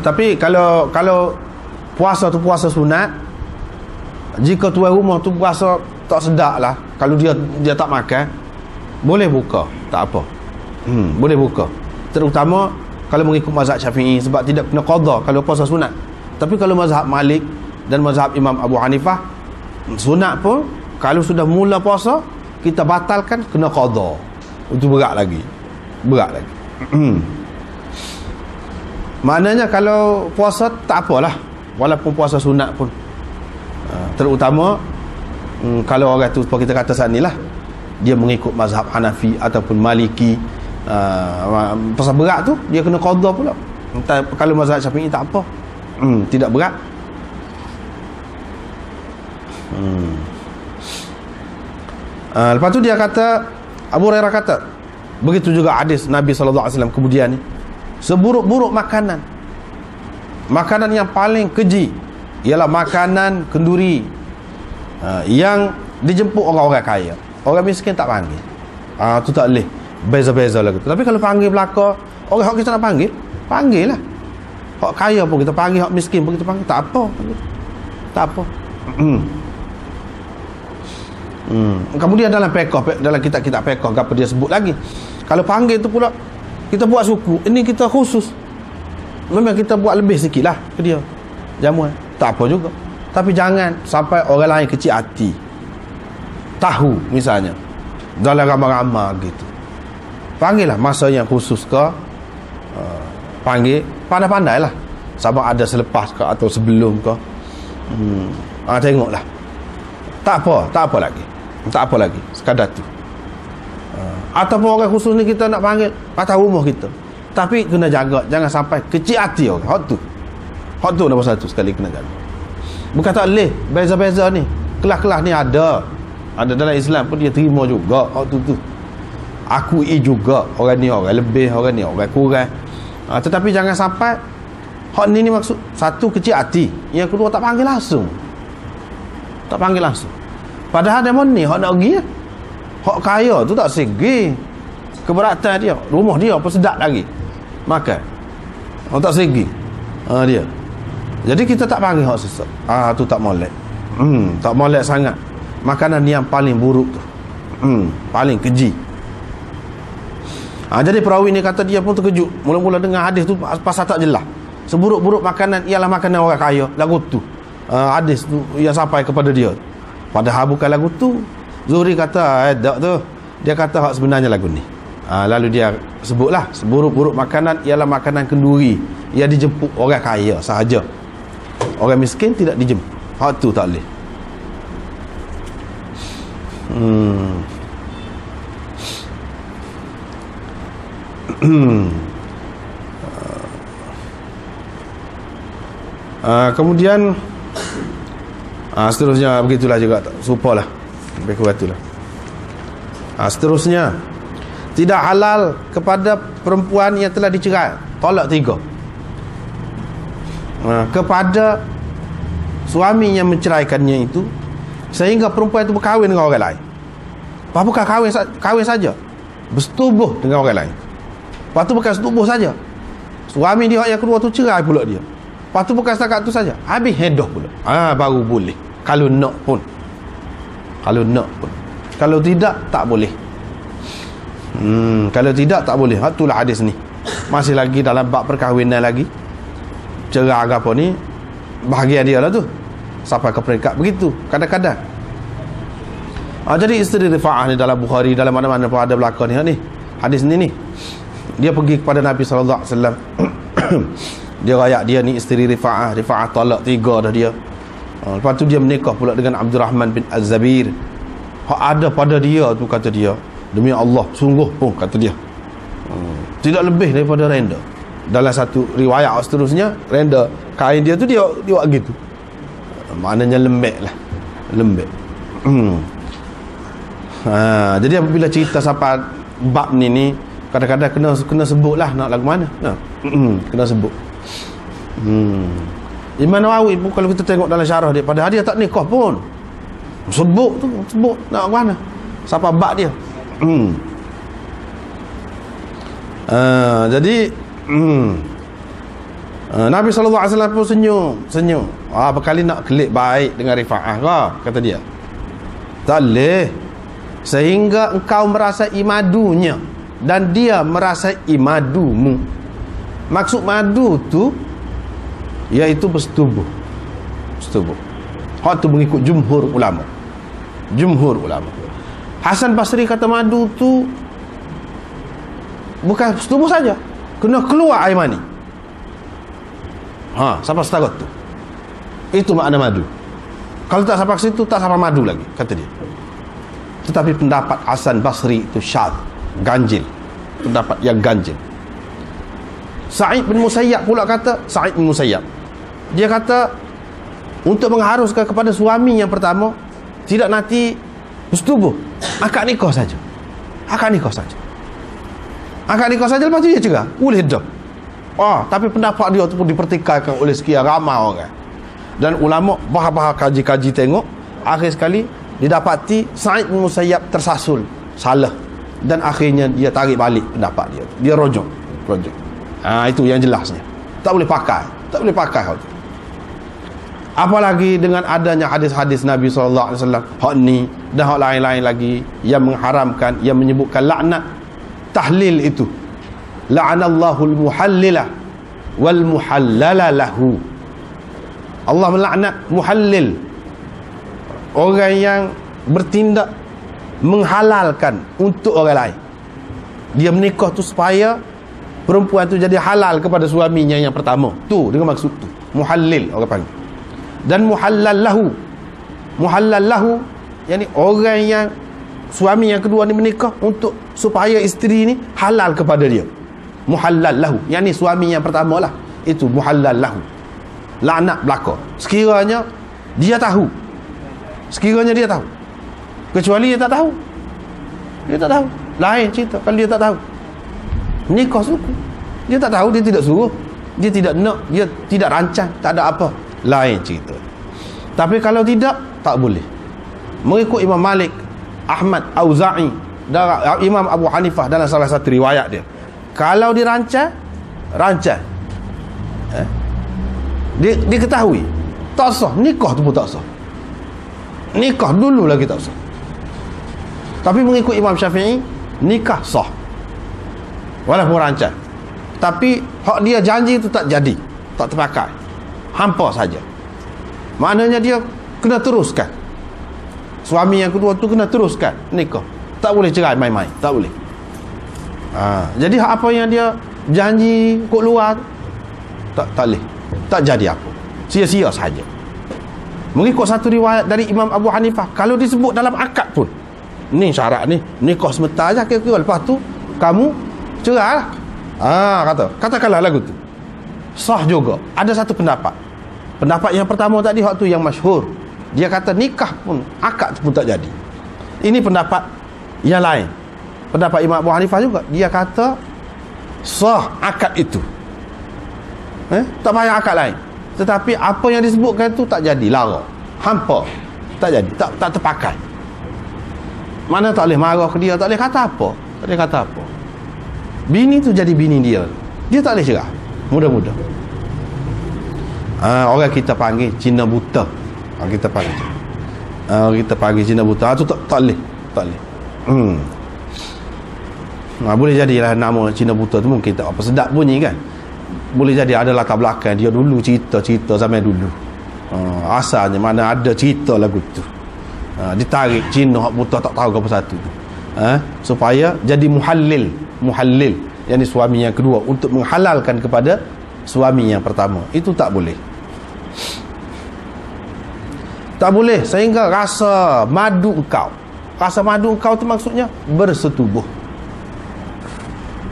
Tapi kalau puasa tu puasa sunat, jika tuan rumah tu puasa tak sedap lah, kalau dia tak makan, boleh buka, tak apa. Boleh buka. Terutama kalau mengikut mazhab Syafi'i, sebab tidak kena qada kalau puasa sunat. Tapi kalau mazhab Malik dan mazhab Imam Abu Hanifah, sunat pun kalau sudah mula puasa kita batalkan, kena qada. Itu berat lagi. Maknanya kalau puasa tak apalah, walaupun puasa sunat pun. Terutama kalau orang tu seperti kita kata saat ni lah, dia mengikut mazhab Hanafi ataupun Maliki, pasal berat tu dia kena qada pula. Kalau mazhab Syafi'i tak apa, tidak berat. Lepas tu dia kata, Abu Hurairah kata, begitu juga hadis Nabi SAW kemudian ni, seburuk-buruk makanan yang paling keji ialah makanan kenduri yang dijemput orang-orang kaya. Orang miskin tak panggil. Tu tak boleh. Beza-beza lah gitu. Tapi kalau panggil belaka, orang hak kita nak panggil lah. Hak kaya pun kita panggil, hak miskin pun kita panggil. Tak apa. Kemudian dalam fiqh, dalam kitab-kitab fiqh, apa dia sebut lagi, kalau panggil tu pula kita buat suku, ini kita khusus, memang kita buat lebih sikit lah ke dia jamuan, tak apa juga. Tapi jangan sampai orang lain kecil hati. Tahu misalnya dalam ramai-ramai gitu, panggil lah masa yang khusus ke, panggil pandai-pandai lah, sama ada selepas ke atau sebelum ke. Tengoklah, tak apa lagi sekadar tu. Ataupun orang khusus ni kita nak panggil atas rumah kita, tapi kena jaga jangan sampai kecil hati orang. Hak tu nombor satu sekali kena jaga. Bukan tak boleh, beza-beza ni, kelas-kelas ni ada dalam Islam pun dia terima juga hak tu. Akui juga orang ni orang lebih, orang ni orang kurang. Tetapi jangan sampai hak ni maksud satu kecil hati, yang kedua tak panggil langsung. Padahal demo ni hak nak pergi, hak kaya tu tak segi keberatan dia, rumah dia apa sedap lagi makan, tak segi dia. Jadi kita tak panggil hak sesak, tu tak molek. Tak molek sangat. Makanan yang paling buruk tu, paling keji. Jadi perawi ni kata dia pun terkejut mula-mula dengan hadis tu pasal tak jelas. seburuk-buruk makanan ialah makanan orang kaya. Lagu tu hadis tu yang sampai kepada dia. Padahal bukan lagu tu. Zuhri kata tak tu. Dia kata hak sebenarnya lagu ni. Lalu dia sebutlah seburuk-buruk makanan ialah makanan kenduri yang dijemput orang kaya sahaja. Orang miskin tidak dijemput. Hak tu tak boleh. Kemudian seterusnya begitulah juga, serupalah, lebih kurang itulah. Seterusnya, tidak halal kepada perempuan yang telah dicerai, talak 3, kepada suami yang menceraikannya itu, sehingga perempuan itu berkahwin dengan orang lain. Bukan kahwin saja, bersetubuh dengan orang lain. Lepas tu bukan setubuh saja, suami dia yang kedua tu cerai pula dia. Lepas tu bukan setakat tu saja, habis hedah pula. Baru boleh. Kalau nak pun. Kalau tidak, tak boleh. Kalau tidak, tak boleh. Itulah hadis ni. Masih lagi dalam bab perkahwinan lagi. Cerai ke apa ni, bahagian dia lah tu. Sampai ke peringkat begitu. Kadang-kadang. Jadi isteri Rifa'ah ni dalam Bukhari, dalam mana-mana pun ada belakang ni. Hadis ni. Dia pergi kepada Nabi SAW. Dia rayak dia ni isteri Rifa'ah. Rifa'ah talak 3 dah dia. Lepas tu dia menikah pula dengan Abdurrahman bin Az-Zabir. Hak ada pada dia tu, kata dia, demi Allah, sungguh pun, kata dia, tidak lebih daripada renda. Dalam satu riwayat seterusnya, renda kain dia tu dia buat gitu. Maknanya lembek lah. Lembek. Jadi apabila cerita sampai bab ni kadang-kadang kena sebut lah nak lagu mana. Kena sebut. Imam Nawawi pun kalau kita tengok dalam syarah dia, padahal dia tak nikah pun, sebut nak lagu mana sampai bab dia. Jadi Nabi SAW pun senyum. Berkali nak kelik baik dengan Rifa'ah kata dia. Tak boleh, sehingga engkau merasai madunya dan dia merasai madumu. Maksud madu tu iaitu bersetubuh. Hak tu mengikut jumhur ulama. Hasan Basri kata madu tu bukan bersetubuh saja, kena keluar air mani. Sampai setakat tu. Itu makna madu. Kalau tak sampai ke situ, tak sampai madu lagi, kata dia. Tetapi pendapat Hasan Basri itu syadz, ganjil. Pendapat yang ganjil. Sa'id bin Musayyab pula kata, dia kata untuk mengharuskan kepada suami yang pertama tidak nanti bersetubuh, akad nikah saja. Lepas tu dia cerai, boleh dah. Tapi pendapat dia tu pun dipertikaikan oleh sekian ramai orang. Dan ulama bahar-bahar kaji-kaji tengok, akhir sekali didapati Sa'id bin Musayyab tersasul salah, dan akhirnya dia tarik balik pendapat dia. Dia rojok. Itu yang jelasnya. Tak boleh pakai hal tu. Apalagi dengan adanya hadis-hadis Nabi SAW, hak ni dan hak lain-lain lagi yang mengharamkan, yang menyebutkan laknat tahlil itu. La'anallahu al-muhallila wal muhallala lahu. Allah melaknat muhallil, orang yang bertindak menghalalkan untuk orang lain. Dia menikah tu supaya perempuan tu jadi halal kepada suaminya yang pertama. Tu dengan maksud tu muhallil orang panggil. Dan muhallal lahu yakni orang yang suami yang kedua ni menikah untuk supaya isteri ni halal kepada dia. Muhallal lahu yakni suami yang pertama lah, itu muhallal lahu. Laknat belaka sekiranya dia tahu, kecuali dia tak tahu, lain cerita. Kalau dia tak tahu, nikah suku, dia tak tahu, dia tidak suruh, dia tidak nak, dia tidak rancang, tak ada apa, lain cerita. Tapi kalau tidak, tak boleh. Mengikut Imam Malik, Ahmad, Auza'i dan Imam Abu Hanifah dalam salah satu riwayat dia, kalau dirancang dia ketahui tak sah, nikah tu pun tak sah, nikah dulu lagi tak sah. Tapi mengikut Imam Syafi'i, nikah sah walaupun rancang, tapi hak dia janji itu tak jadi. tak terpakai, hampa saja. Maknanya dia kena teruskan. Suami yang kedua tu kena teruskan nikah. Tak boleh cerai main-main, tak boleh. Jadi apa yang dia janji kok luar tak boleh, tak jadi apa, sia-sia saja. Mengikut satu riwayat dari Imam Abu Hanifah, kalau disebut dalam akad pun, ni syarat ni, nikah sebentar aja kira-kira, lepas tu kamu cerai lah. Katakanlah lagu tu sah juga. Ada satu pendapat yang pertama tadi, hak tu yang masyhur, dia kata nikah pun, akad pun tak jadi. Ini pendapat yang lain, pendapat Imam Abu Hanifah juga, dia kata sah akad itu, tak payah akad lain. Tetapi apa yang disebutkan tu tak jadi, lara, hampa, tak jadi, tak terpakai. Mana tak boleh marah ke dia, tak boleh kata apa, tak boleh kata apa. Bini tu jadi bini dia tak boleh cerah mudah-mudah. Orang kita panggil Cina buta. Kita panggil Cina buta tu tak boleh, tak boleh. Boleh jadilah nama Cina buta tu mungkin tak apa sedap bunyi kan. Boleh jadi ada latar belakang dia dulu, cerita zaman dulu. Asalnya mana ada cerita lagu tu. Ditarik Cina hak buta tak tahu apa satu tu. Supaya jadi muhallil, yang ni suami yang kedua, untuk menghalalkan kepada suami yang pertama. Itu tak boleh. Tak boleh sehingga rasa madu engkau. Rasa madu engkau tu maksudnya bersetubuh.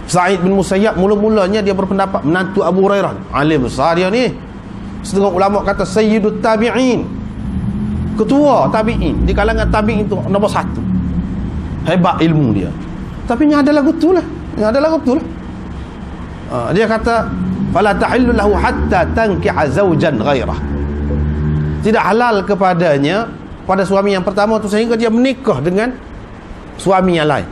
Sa'id bin Musayyab mula-mulanya dia berpendapat menantu Abu Hurairah, alim besar dia ni. Setengah ulama kata sayyidut tabi'in, ketua tabi'in, di kalangan tabi'in itu nombor satu. Hebat ilmu dia. Tapi yang ada lagu tu lah, dia kata fala tahillu lahu hatta tanki'a zawjan ghairah. Tidak halal kepadanya, pada suami yang pertama tu, sehingga dia menikah dengan suami yang lain.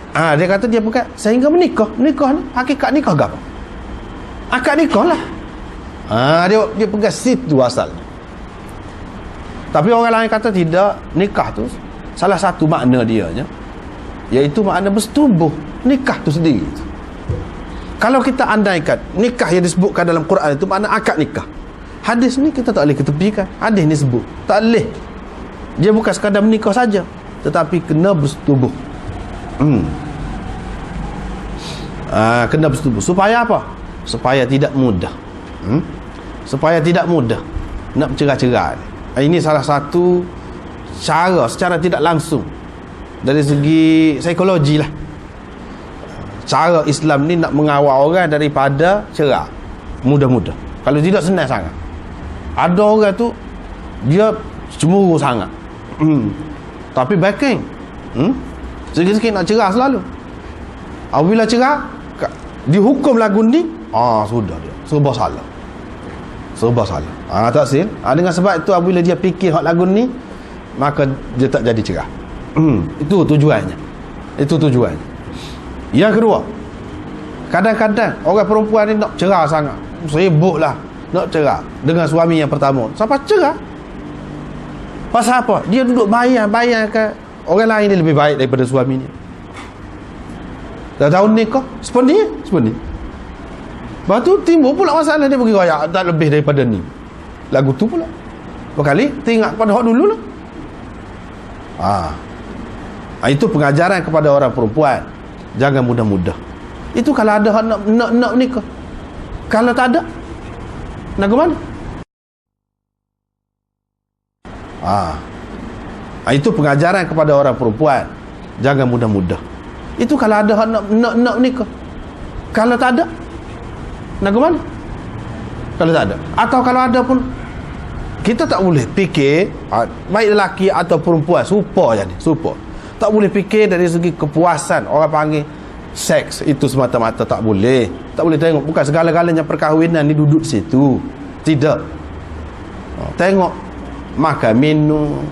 Dia kata dia bukan sehingga menikah ni, hakikat nikah ke apa? Akad nikah lah. Dia pegang situ asalnya. Tapi orang lain kata tidak, nikah tu salah satu makna dia iaitu makna bersetubuh. Nikah tu sendiri tu. Kalau kita andaikan nikah yang disebutkan dalam Quran itu makna akad nikah, hadis ni kita tak boleh ketepikan. Hadis ni sebut tak boleh, dia bukan sekadar menikah saja, tetapi kena bersetubuh. Kena bersetubuh. Supaya apa? Supaya tidak mudah. Supaya tidak mudah nak bercerai-cerai. Ini salah satu cara secara tidak langsung dari segi psikologi lah, cara Islam ni nak mengawal orang daripada cerai mudah-mudah. Kalau tidak senang sangat. Ada orang tu dia cemburu sangat, tapi backing sikit-sikit nak cerai selalu. Apabila cerai dihukum lagu ni, sudah dia serba salah. Tak sil. Dengan sebab itu apabila dia fikir hak lagu ni, maka dia tak jadi cerai. Itu tujuannya. Yang kedua, kadang-kadang orang perempuan ni nak cerai sangat, sibuklah nak cerai dengan suami yang pertama. Sampai cerai pasal apa? Dia duduk bayar ke orang lain ni lebih baik daripada suami ni. Dah tahun nikah sepenuhnya. Lepas tu timbul pula masalah, dia pergi raya tak lebih daripada ni. Lagu tu pula berkali teringat pada hak dulu lah. Itu pengajaran kepada orang perempuan, jangan mudah-mudah. Itu kalau ada hak nak nikah. Kalau tak ada, nak ke mana? Itu pengajaran kepada orang perempuan, jangan mudah-mudah. Itu kalau ada hak nak nikah. Kalau tak ada, nak ke mana? Kalau tak ada, atau kalau ada pun, kita tak boleh fikir baik lelaki atau perempuan serupa je ni, serupa. Tak boleh fikir dari segi kepuasan, orang panggil seks itu semata-mata tak boleh. Tak boleh tengok bukan segala-galanya perkahwinan ni duduk situ. Tidak. Tengok makan, minum,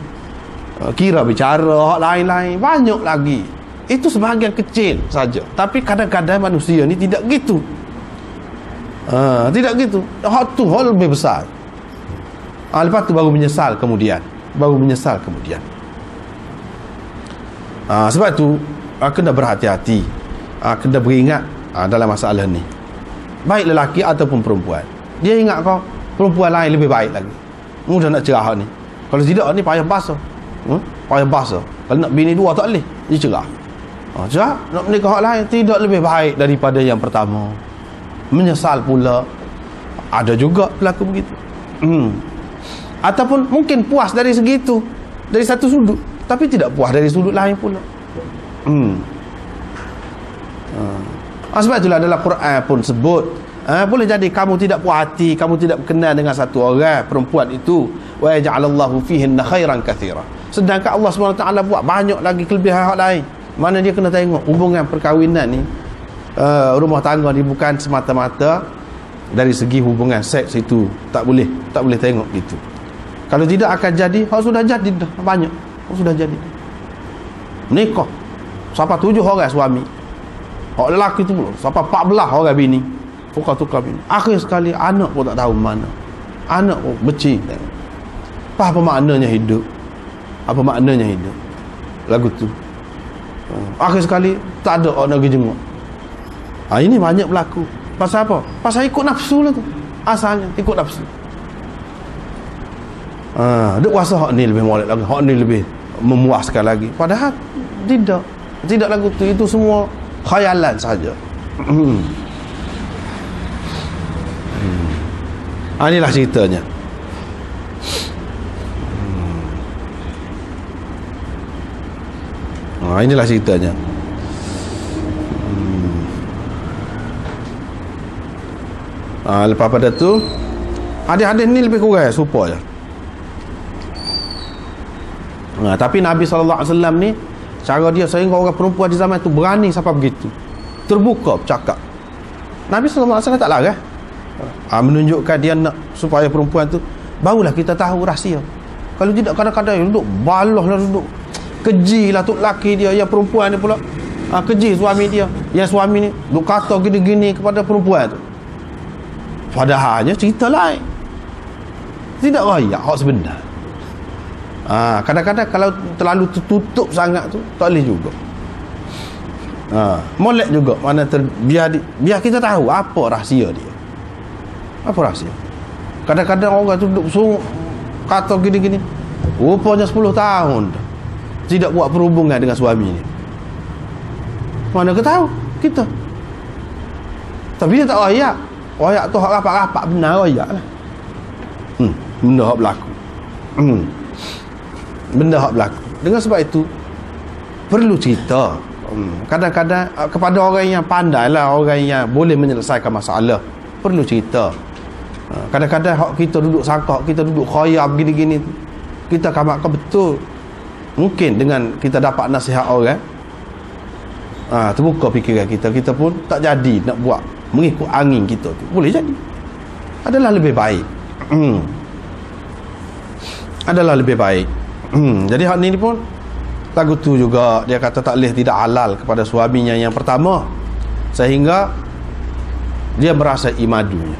kira bicara, hak lain-lain banyak lagi. Itu sebahagian kecil saja. Tapi kadang-kadang manusia ni tidak gitu. Tidak gitu. Hak tu hal lebih besar. Lepas tu baru menyesal kemudian. Sebab tu kena berhati-hati, kena beringat dalam masalah ni, baik lelaki ataupun perempuan. dia ingat kau perempuan lain lebih baik lagi. Mudah nak cerah ni. Kalau tidak ni payah basuh. Payah basuh. Kalau nak bini dua tak boleh, dia cerah. Cerah nak menikah lain tidak lebih baik daripada yang pertama. Menyesal pula. Ada juga berlaku begitu. Ataupun mungkin puas dari segitu, dari satu sudut, tapi tidak puas dari sudut lain pula. Sebab itulah dalam Quran pun sebut, boleh jadi kamu tidak puas hati, kamu tidak berkenan dengan satu orang perempuan itu, wa yaj'alallahu fihinna khairan katsira. Sedangkan Allah SWT buat banyak lagi kelebihan hak lain. Mana dia kena tengok hubungan perkahwinan ni, rumah tangga ni bukan semata-mata dari segi hubungan seks itu. Tak boleh tengok gitu. Kalau tidak akan jadi, hak sudah jadi dah banyak. Hak sudah jadi. Menikah sampai 7 orang suami. Hak lelaki tu pula sampai 14 orang bini. Tukar-tukar bini. Akhir sekali anak pun tak tahu mana. Anak pun benci. Apa maknanya hidup? Apa maknanya hidup? Lagu tu. Akhir sekali tak ada orang nak pergi jenguk. Ini banyak berlaku. Pasal apa? Pasal ikut nafsu lah tu. Asalnya ikut nafsu. Dia kuasa hak ni lebih molek lagi, hak ni lebih memuaskan lagi. Padahal tidak lagu tu. Itu semua khayalan saja. Inilah ceritanya. Inilah ceritanya. Lepas pada tu hadis-hadis ni lebih kurang serupa je. Tapi Nabi SAW ni cara dia sehingga orang perempuan di zaman tu berani sampai begitu, terbuka bercakap. Nabi SAW tak larang, menunjukkan dia nak supaya perempuan tu barulah kita tahu rahsia. Kalau tidak kadang-kadang duduk balah lah, duduk keji lah tu lelaki dia, yang perempuan ni pula keji suami dia, yang suami ni duk kata gini-gini kepada perempuan tu. Padahalnya cerita lain, tidak rayak hak sebenar. Kadang-kadang kalau terlalu tertutup sangat tu tak boleh juga. Molek juga mana biar kita tahu apa rahsia dia. Apa rahsia? Kadang-kadang orang tu duduk kata gini-gini, rupanya 10 tahun tidak buat perhubungan dengan suami ni. Mana kita tahu kita. Tapi dia tak rayak. Rayak tu hak rapat-rapat benar rayak lah. Benda hak berlaku. Benda hak berlaku. Dengan sebab itu perlu cerita. Kadang-kadang kepada orang yang pandai lah, orang yang boleh menyelesaikan masalah, perlu cerita. Kadang-kadang hak kita duduk sangka, kita duduk khayal begini-gini, kita kamakkan betul. Mungkin dengan kita dapat nasihat orang, terbuka fikiran kita, kita pun tak jadi nak buat mengikut angin kita tu. Boleh jadi. Adalah lebih baik. Adalah lebih baik. Jadi hak ni pun lagu tu juga dia kata tak boleh tidak halal kepada suaminya yang pertama, sehingga dia merasa imadunya.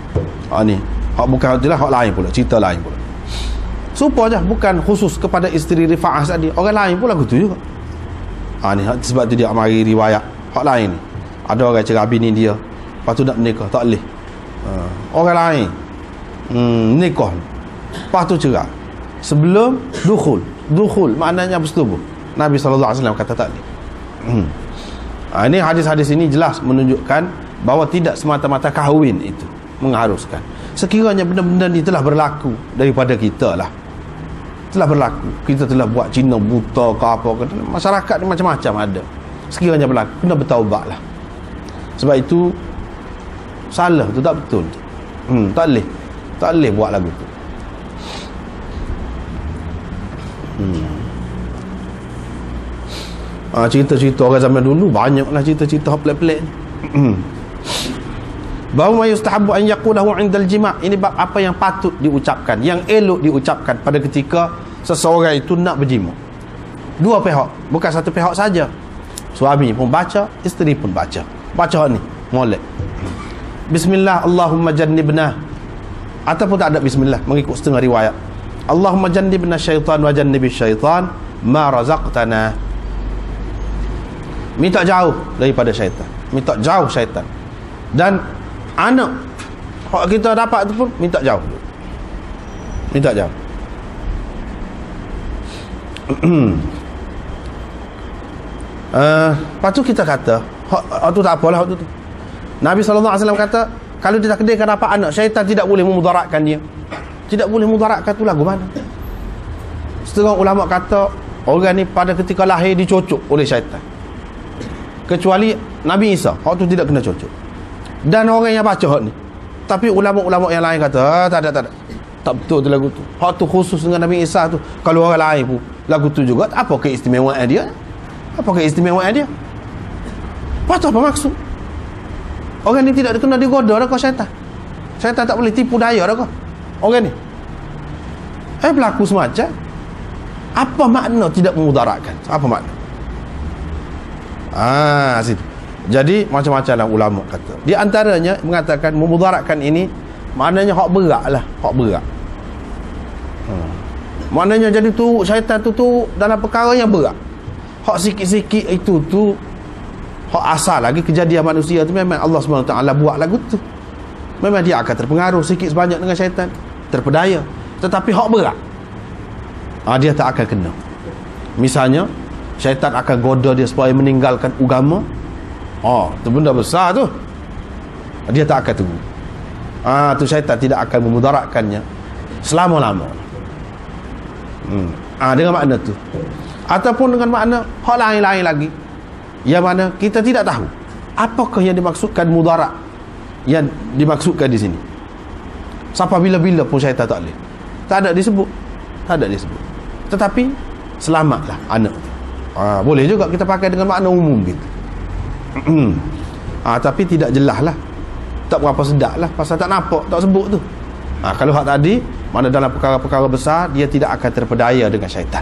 Ni hak bukan itulah, hak lain pula, cerita lain pula. Supaya je bukan khusus kepada isteri Rifa'ah tadi, orang lain pun lagu tu juga. Ni sebab tu dia mari riwayat hak lain ni. Ada orang cerai bini dia, lepas tu nak menikah tak boleh. Orang lain nikah, lepas tu cerai sebelum dukhul maknanya bersetubuh. Nabi SAW kata tak boleh. Ini hadis-hadis ini jelas menunjukkan bahawa tidak semata-mata kahwin itu mengharuskan. Sekiranya benda-benda ni telah berlaku daripada kita lah, telah berlaku, kita telah buat Cina buta ke apa ke, masyarakat ni macam-macam ada. Sekiranya berlaku, kena bertaubat lah. Sebab itu salah tu, tak betul. Tak boleh buat lagu tu. Cerita-cerita orang zaman dulu banyaklah cerita-cerita pelik-pelik. Bahawa yustahabu an yaqulahu 'indal jima'. Ini bab apa yang patut diucapkan, yang elok diucapkan pada ketika seseorang itu nak berjima. Dua pihak, bukan satu pihak saja. Suami pun baca, isteri pun baca. Baca ni molek. Bismillah Allahumma jannibna, ataupun tak ada bismillah, mengikut setengah riwayat. Allahumma jannibna syaitan wa jannibish syaitan ma razaqtana. Minta jauh daripada syaitan, minta jauh syaitan. Dan anak Hak kita dapat tu pun minta jauh. Minta jauh. Lepas tu kita kata hak tu tak apalah, hak tu. Nabi SAW kata, kalau ditakdirkan dapat anak, syaitan tidak boleh memudaratkan dia. Tidak boleh memudaratkan tu lagu mana? Setengah ulama kata orang ni pada ketika lahir dicocok oleh syaitan, kecuali Nabi Isa, hak tu tidak kena cocok. Dan orang yang baca hak ni. Tapi ulama-ulama yang lain kata tak ada. Tak betul tu lagu tu. Hak tu khusus dengan Nabi Isa tu. Kalau orang lain pun lagu tu juga, apa keistimewaan dia? Apa keistimewaan dia? Apa maksud? Orang ni tidak kena digoda dah kau syaitan. Syaitan tak boleh tipu daya dah kau orang ni. Berlaku semacam. Apa makna tidak memudaratkan? Apa makna? Situ. Jadi macam-macam lah ulama kata. Di antaranya mengatakan memudaratkan ini maknanya hak berat lah, hak berat. Maknanya jadi tu syaitan tu dalam perkara yang berat. Hak sikit-sikit itu tu hak asal lagi kejadian manusia tu memang Allah SWT buat lagu tu. Memang dia akan terpengaruh sikit sebanyak dengan syaitan, terpedaya. Tetapi hak berat, dia tak akan kena. Misalnya syaitan akan goda dia supaya meninggalkan agama. Tu benda besar tu. Dia tak akan tunggu. Tu syaitan tidak akan memudaratkannya selama-lama. Dengan makna tu. Ataupun dengan makna hak lain-lain lagi, yang mana kita tidak tahu apakah yang dimaksudkan mudarat yang dimaksudkan di sini. Sampai bila-bila pun syaitan tak boleh. Tak ada disebut. Tetapi selamatlah anak tu. Boleh juga kita pakai dengan makna umum gitu. Tapi tidak jelas lah, tak berapa sedap lah, pasal tak nampak, tak sebut tu. Kalau hak tadi, mana dalam perkara-perkara besar, dia tidak akan terpedaya dengan syaitan.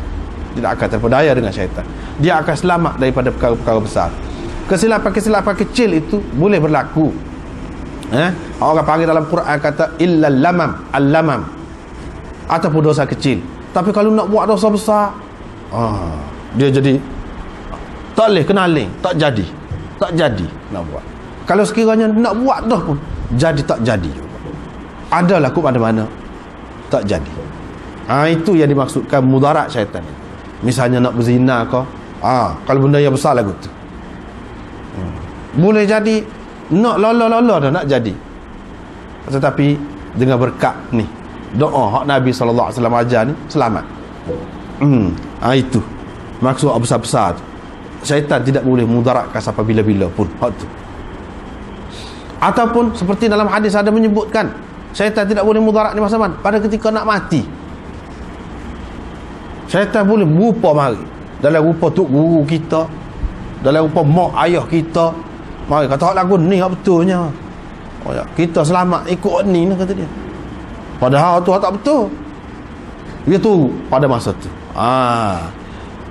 Dia akan selamat daripada perkara-perkara besar. Kesilapan-kesilapan kecil itu boleh berlaku. Orang panggil dalam Quran kata illal lamam, al-lamam, ataupun dosa kecil. Tapi kalau nak buat dosa besar, dia jadi tak boleh kenaling, tak jadi nak buat. Kalau sekiranya nak buat dah pun jadi tak jadi. Adalah kat mana-mana tak jadi. Itu yang dimaksudkan mudarat syaitan. Misalnya nak berzina ke, kalau benda yang besar lagu tu, boleh jadi nak lola dah nak jadi. Tetapi dengan berkat ni doa hak Nabi SAW ajar ni, selamat. Itu maksud besar-besar tu. Syaitan tidak boleh mudaratkan sampai bila-bila pun hak tu. Ataupun seperti dalam hadis ada menyebutkan syaitan tidak boleh mudarat ni masa mana? Pada ketika nak mati. Syaitan boleh berupa mari dalam rupa tok guru kita, dalam rupa mak ayah kita, mari kata hak lagu ni hak betulnya. Kita selamat ikut ni kata dia. Padahal tu tak betul. Dia tu pada masa tu.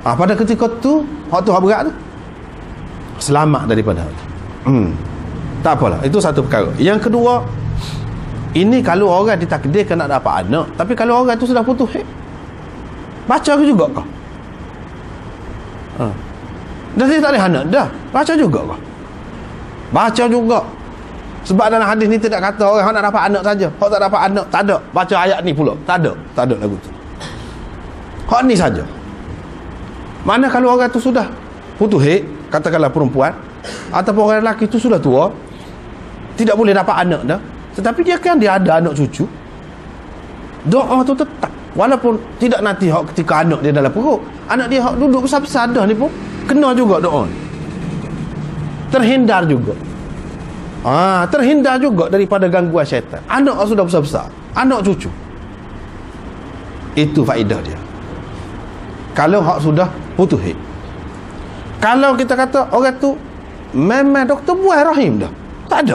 Pada ketika tu hak tu hak berat tu, selamat daripada hal tu. Tak apalah, itu satu perkara. Yang kedua, ini kalau orang ditakdirkan nak dapat anak, tapi kalau orang tu sudah putus, baca ke juga kau? Dah dia tak ada anak dah, baca juga kau? Baca juga. Sebab dalam hadis ni tidak kata orang nak dapat anak saja, hak tak dapat anak tak ada. Baca ayat ni pula, tak ada lagu tu. Hak ni saja. Mana kalau orang tu sudah putus, katakanlah perempuan ataupun orang lelaki tu sudah tua, tidak boleh dapat anak dah, tetapi dia ada anak cucu, doa tu tetap, walaupun tidak nanti hak ketika anak dia dalam perut, anak dia hak duduk besar-besar dah ni pun kena juga doa. Terhindar juga. Terhindar juga daripada gangguan syaitan. Anak sudah besar-besar, anak cucu. Itu faedah dia. Kalau hak sudah putus. Kalau kita kata orang tu memang doktor buah rahim dah, tak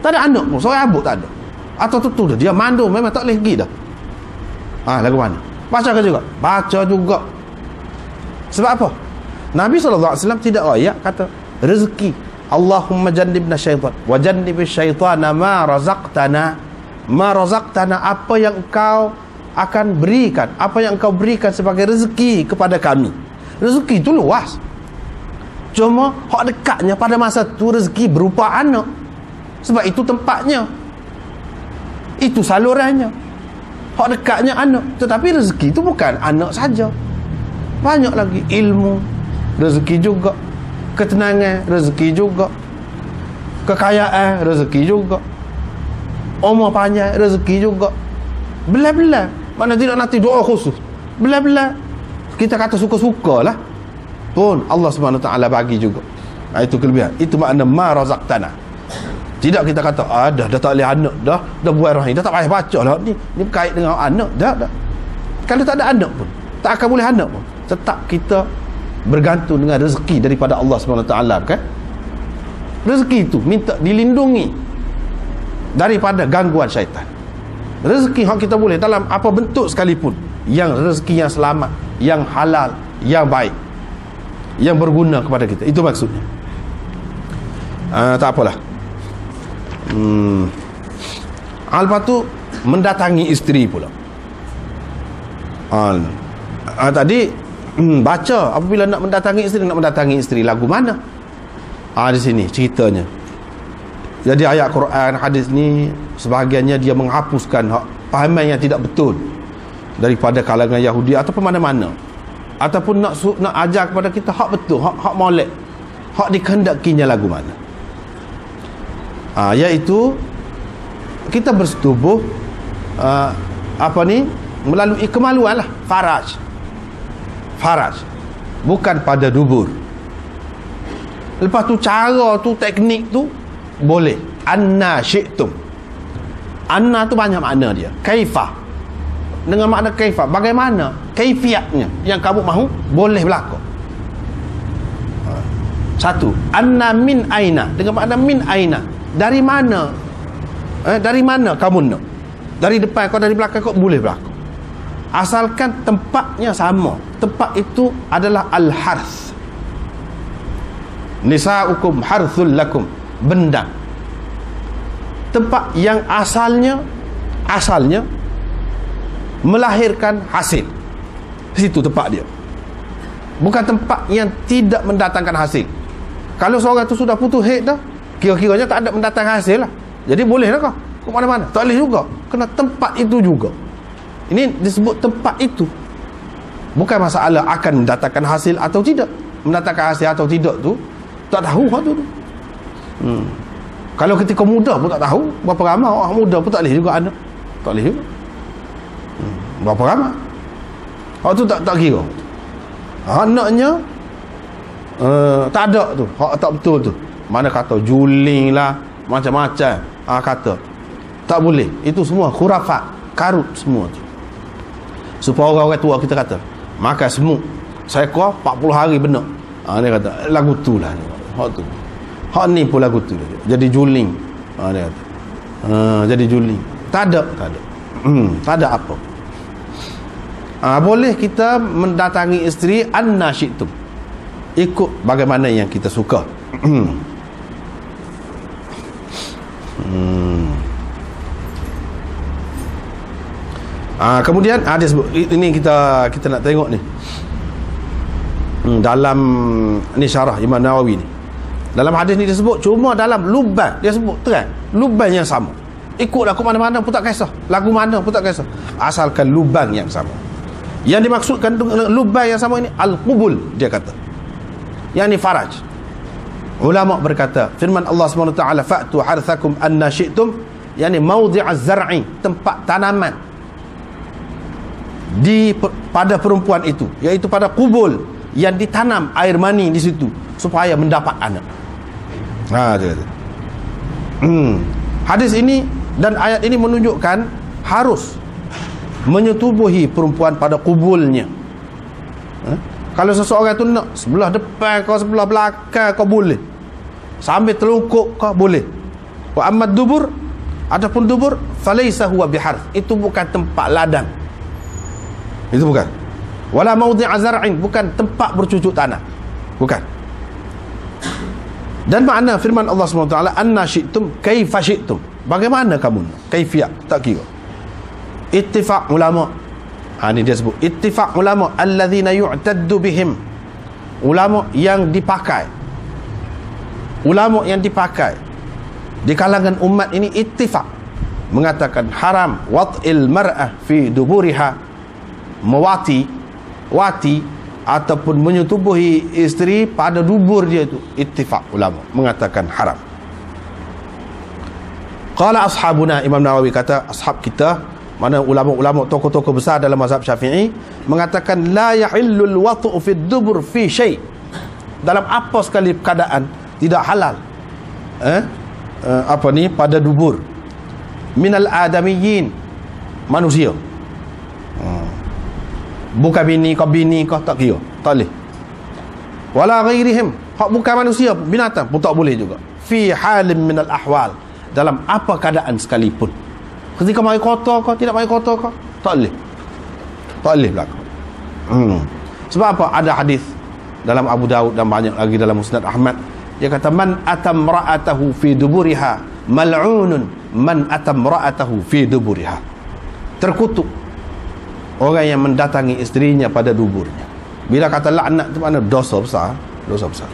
ada anak pun, seorang abuk tak ada, atau tu dah dia mandul memang tak boleh pergi dah, lagu mana? Baca juga. Sebab apa? Nabi SAW tidak royak kata rezeki, Allahumma jannibna syaitan wa jannibish syaitana ma razaqtana. Apa yang engkau akan berikan, apa yang engkau berikan sebagai rezeki kepada kami. Rezeki itu luas, cuma hak dekatnya pada masa tu rezeki berupa anak. Sebab itu tempatnya Itu salurannya. Hak dekatnya anak. Tetapi rezeki itu bukan anak saja. Banyak lagi. Ilmu, rezeki juga. Ketenangan, rezeki juga. Kekayaan, rezeki juga. Umur panjang, rezeki juga. Belah-belah. Mana tidak nanti doa khusus. Belah-belah. Kita kata suka-suka lah. Pun Allah SWT bagi juga. Itu kelebihan. Itu makna ma razaqtana. Tidak kita kata dah tak boleh anak, dah buat rahim, dah tak payah baca lah ni berkait dengan anak, dah. Kalau tak ada anak pun tak akan boleh anak pun. Tetap kita bergantung dengan rezeki daripada Allah SWT, kan? Rezeki itu minta dilindungi daripada gangguan syaitan. Rezeki yang kita boleh dalam apa bentuk sekalipun, yang rezeki yang selamat, yang halal, yang baik, yang berguna kepada kita. Itu maksudnya. Tak apalah. Lepas tu mendatangi isteri pula. Tadi baca apabila nak mendatangi isteri lagu mana? Di sini ceritanya. Jadi ayat Quran, hadis ni sebahagiannya dia menghapuskan pahaman yang tidak betul daripada kalangan Yahudi ataupun mana-mana, ataupun nak ajar kepada kita hak betul, hak molek, hak dikehendakinya lagu mana. Iaitu kita bersetubuh melalui kemaluan lah, faraj, bukan pada dubur. Lepas tu cara tu, teknik tu boleh. Anna syi'tum. Anna tu banyak makna dia. Kaifah, dengan makna kaifah, bagaimana kaifiatnya yang kamu mahu, boleh berlaku. Satu, anna min aina, dengan makna min aina, dari mana? Dari mana kamu nak? Dari depan kau, dari belakang kau, boleh berlaku. Asalkan tempatnya sama. Tempat itu adalah al-harth. Nisa'ukum harthul lakum, benda. Tempat yang asalnya melahirkan hasil. Situ tempat dia. Bukan tempat yang tidak mendatangkan hasil. Kalau seorang tu sudah putus haid dah, kira-kiranya tak ada mendatangkan hasil lah. Jadi boleh lah kau ke mana-mana? Tak boleh juga. Kena tempat itu juga. Ini disebut tempat itu. Bukan masalah akan mendatangkan hasil atau tidak. Mendatangkan hasil atau tidak tu tak tahu hak tu. Kalau ketika muda pun tak tahu. Berapa ramai orang muda pun tak boleh juga anak. Tak boleh juga. Berapa ramai hak tu tak kira. Anaknya tak ada tu, hak tak betul tu. Mana kata juling lah, macam-macam kata tak boleh. Itu semua khurafat, karut semua tu. Supaya orang-orang tua kita kata makan semut saya kuah 40 hari benar. Dia kata lagu tu lah, hak tu, hak ni pun lagu tu. Jadi juling. Dia kata jadi juling. Tak ada tak ada apa. Boleh kita mendatangi isteri anna syi'tum, ikut bagaimana yang kita suka. Kemudian dia sebut, ini kita nak tengok ni dalam ni syarah Imam Nawawi ni. Dalam hadis ni dia sebut cuma dalam lubang, dia sebut terang lubang yang sama. Ikutlah ke mana-mana pun tak kisah, lagu mana pun tak kisah, asalkan lubang yang sama. Yang dimaksudkan dengan lubang yang sama ini al-qubul, dia kata, yang ni faraj. Ulama berkata firman Allah SWT, fa'tu harthakum anna syi'tum, yani mawdi'az zar'i, tempat tanaman pada perempuan itu, iaitu pada kubul yang ditanam air mani di situ supaya mendapat anak. Dia kata. Hadis ini dan ayat ini menunjukkan harus menyetubuhi perempuan pada kubulnya. Kalau seseorang tu nak sebelah depan kau, sebelah belakang kau boleh, sambil telungkup kau boleh. Wa ammad dubur, adapun dubur falaysa huwa biharth, itu bukan tempat ladang, itu bukan. Wala mawdi'a zar'in, bukan tempat bercucuk tanah, bukan. Dan makna firman Allah SWT, anna syi'tum kaifa syi'tum, bagaimana kamu, kaifiyat tak kira. Ittifaq ulama, ini dia sebut ittifaq ulama alladzina yu'taddu bihim, ulama yang dipakai, ulama yang dipakai di kalangan umat ini. Ittifaq mengatakan haram wat'il mar'ah fi duburiha, wati ataupun menyetubuhi isteri pada dubur dia itu. Ittifaq ulama mengatakan haram. Qala ashabuna, Imam Nawawi kata ashab kita, mana ulama-ulama tokoh-tokoh besar dalam mazhab Syafi'i, mengatakan la yahillul wat'u fi dubur fi syai', dalam apa sekali keadaan tidak halal pada dubur minal adamiyyin, manusia. Bukan bini kau tak kira, tak boleh. Wala ghairihim, hak bukan manusia, binatang pun tak boleh juga. Fi halim minal ahwal, dalam apa keadaan sekalipun. Ketika mari kotor kau, tidak mari kotor kau, tak boleh. Tak boleh berlaku. Sebab apa? Ada hadis dalam Abu Daud dan banyak lagi dalam Musnad Ahmad. Dia kata man atamra'atahu fi duburiha mal'unun man atamra'atahu fi duburiha. Terkutuk orang yang mendatangi isterinya pada duburnya. Bila kata laknat itu mana dosa besar, dosa besar.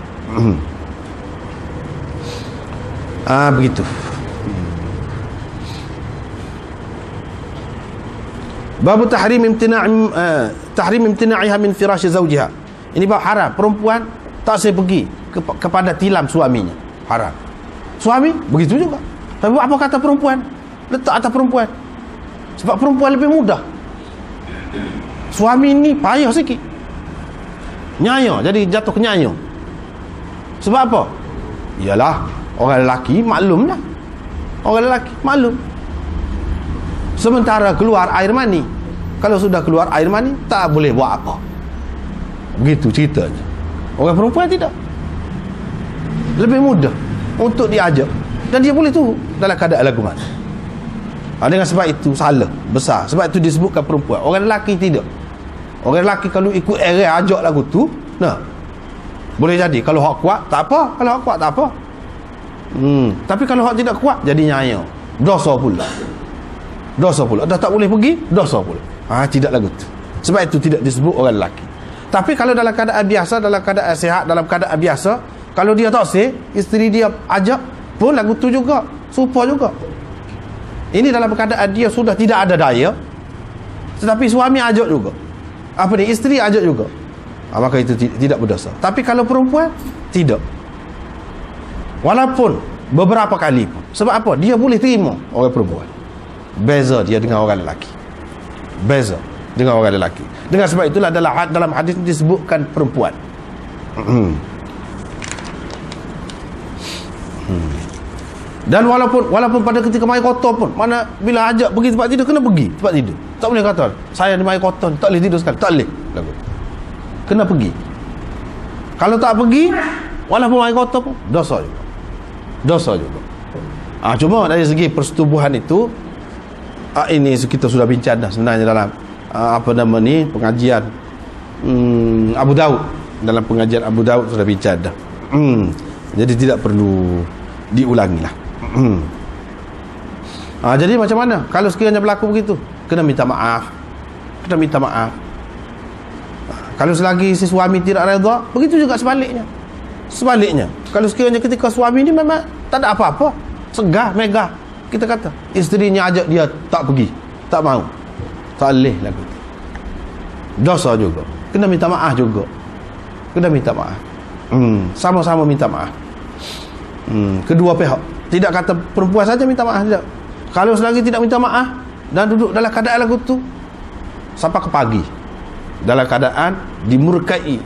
Begitu. Bab tahrim imtina'iha min firash zawjiha. Ini bab haram perempuan tak boleh pergi kepada tilam suaminya. Haram. Suami begitu juga. Tapi apa kata perempuan? Letak atas perempuan. Sebab perempuan lebih mudah. Suami ni payah sikit. Nyaya, jadi jatuh ke nyaya. Sebab apa? Ialah orang lelaki maklum lah. Orang lelaki maklum. Sementara keluar air mani, kalau sudah keluar air mani tak boleh buat apa. Begitu ceritanya. Orang perempuan tidak. Lebih mudah untuk diajak, dan dia boleh tu dalam keadaan lagu mana. Dengan sebab itu salah besar. Sebab itu disebutkan perempuan. Orang lelaki tidak. Orang lelaki kalau ikut era ajak lagu tu, boleh jadi. Kalau hak kuat tak apa, kalau hak kuat tak apa. Tapi kalau hak tidak kuat, jadi nyaya. Dosa pula. Dah tak boleh pergi, dosa pula. Tidak lagu tu. Sebab itu tidak disebut orang lelaki. Tapi kalau dalam keadaan biasa, dalam keadaan sihat, dalam keadaan biasa, kalau dia tak sih, isteri dia ajak pun lagu tu juga, serupa juga. Ini dalam keadaan dia sudah tidak ada daya, tetapi suami ajak juga. Isteri ajak juga. Maka itu tidak berdosa. Tapi kalau perempuan, tidak. Walaupun beberapa kali pun. Sebab apa? Dia boleh terima orang perempuan. Beza dia dengan orang lelaki. Beza dengan orang lelaki. Dengan sebab itulah dalam hadis disebutkan perempuan. Dan walaupun pada ketika mai kotor pun, mana bila ajak pergi tempat tidur, kena pergi tempat tidur. Tak boleh kata saya ni mai kotor, tak boleh tidur sekali. Tak boleh. Kena pergi. Kalau tak pergi, walaupun mai kotor pun dosa juga. Dosa juga. Cuma dari segi persetubuhan itu, ini kita sudah bincang dah sebenarnya dalam pengajian Abu Daud. Dalam pengajian Abu Daud sudah bincang dah. Jadi tidak perlu diulangi lah. Jadi macam mana kalau sekiranya berlaku begitu? Kena minta maaf. Kalau selagi si suami tidak redha, begitu juga sebaliknya. Kalau sekiranya ketika suami ni memang tak ada apa-apa, segah megah, kita kata isterinya ajak dia tak pergi, tak mau, tak boleh lagu tu, dosa juga. Kena minta maaf juga. Sama-sama minta maaf. Kedua pihak. Tidak kata perempuan saja minta maaf, tidak. Kalau selagi tidak minta maaf dan duduk dalam keadaan lagu tu sampai ke pagi, dalam keadaan dimurkai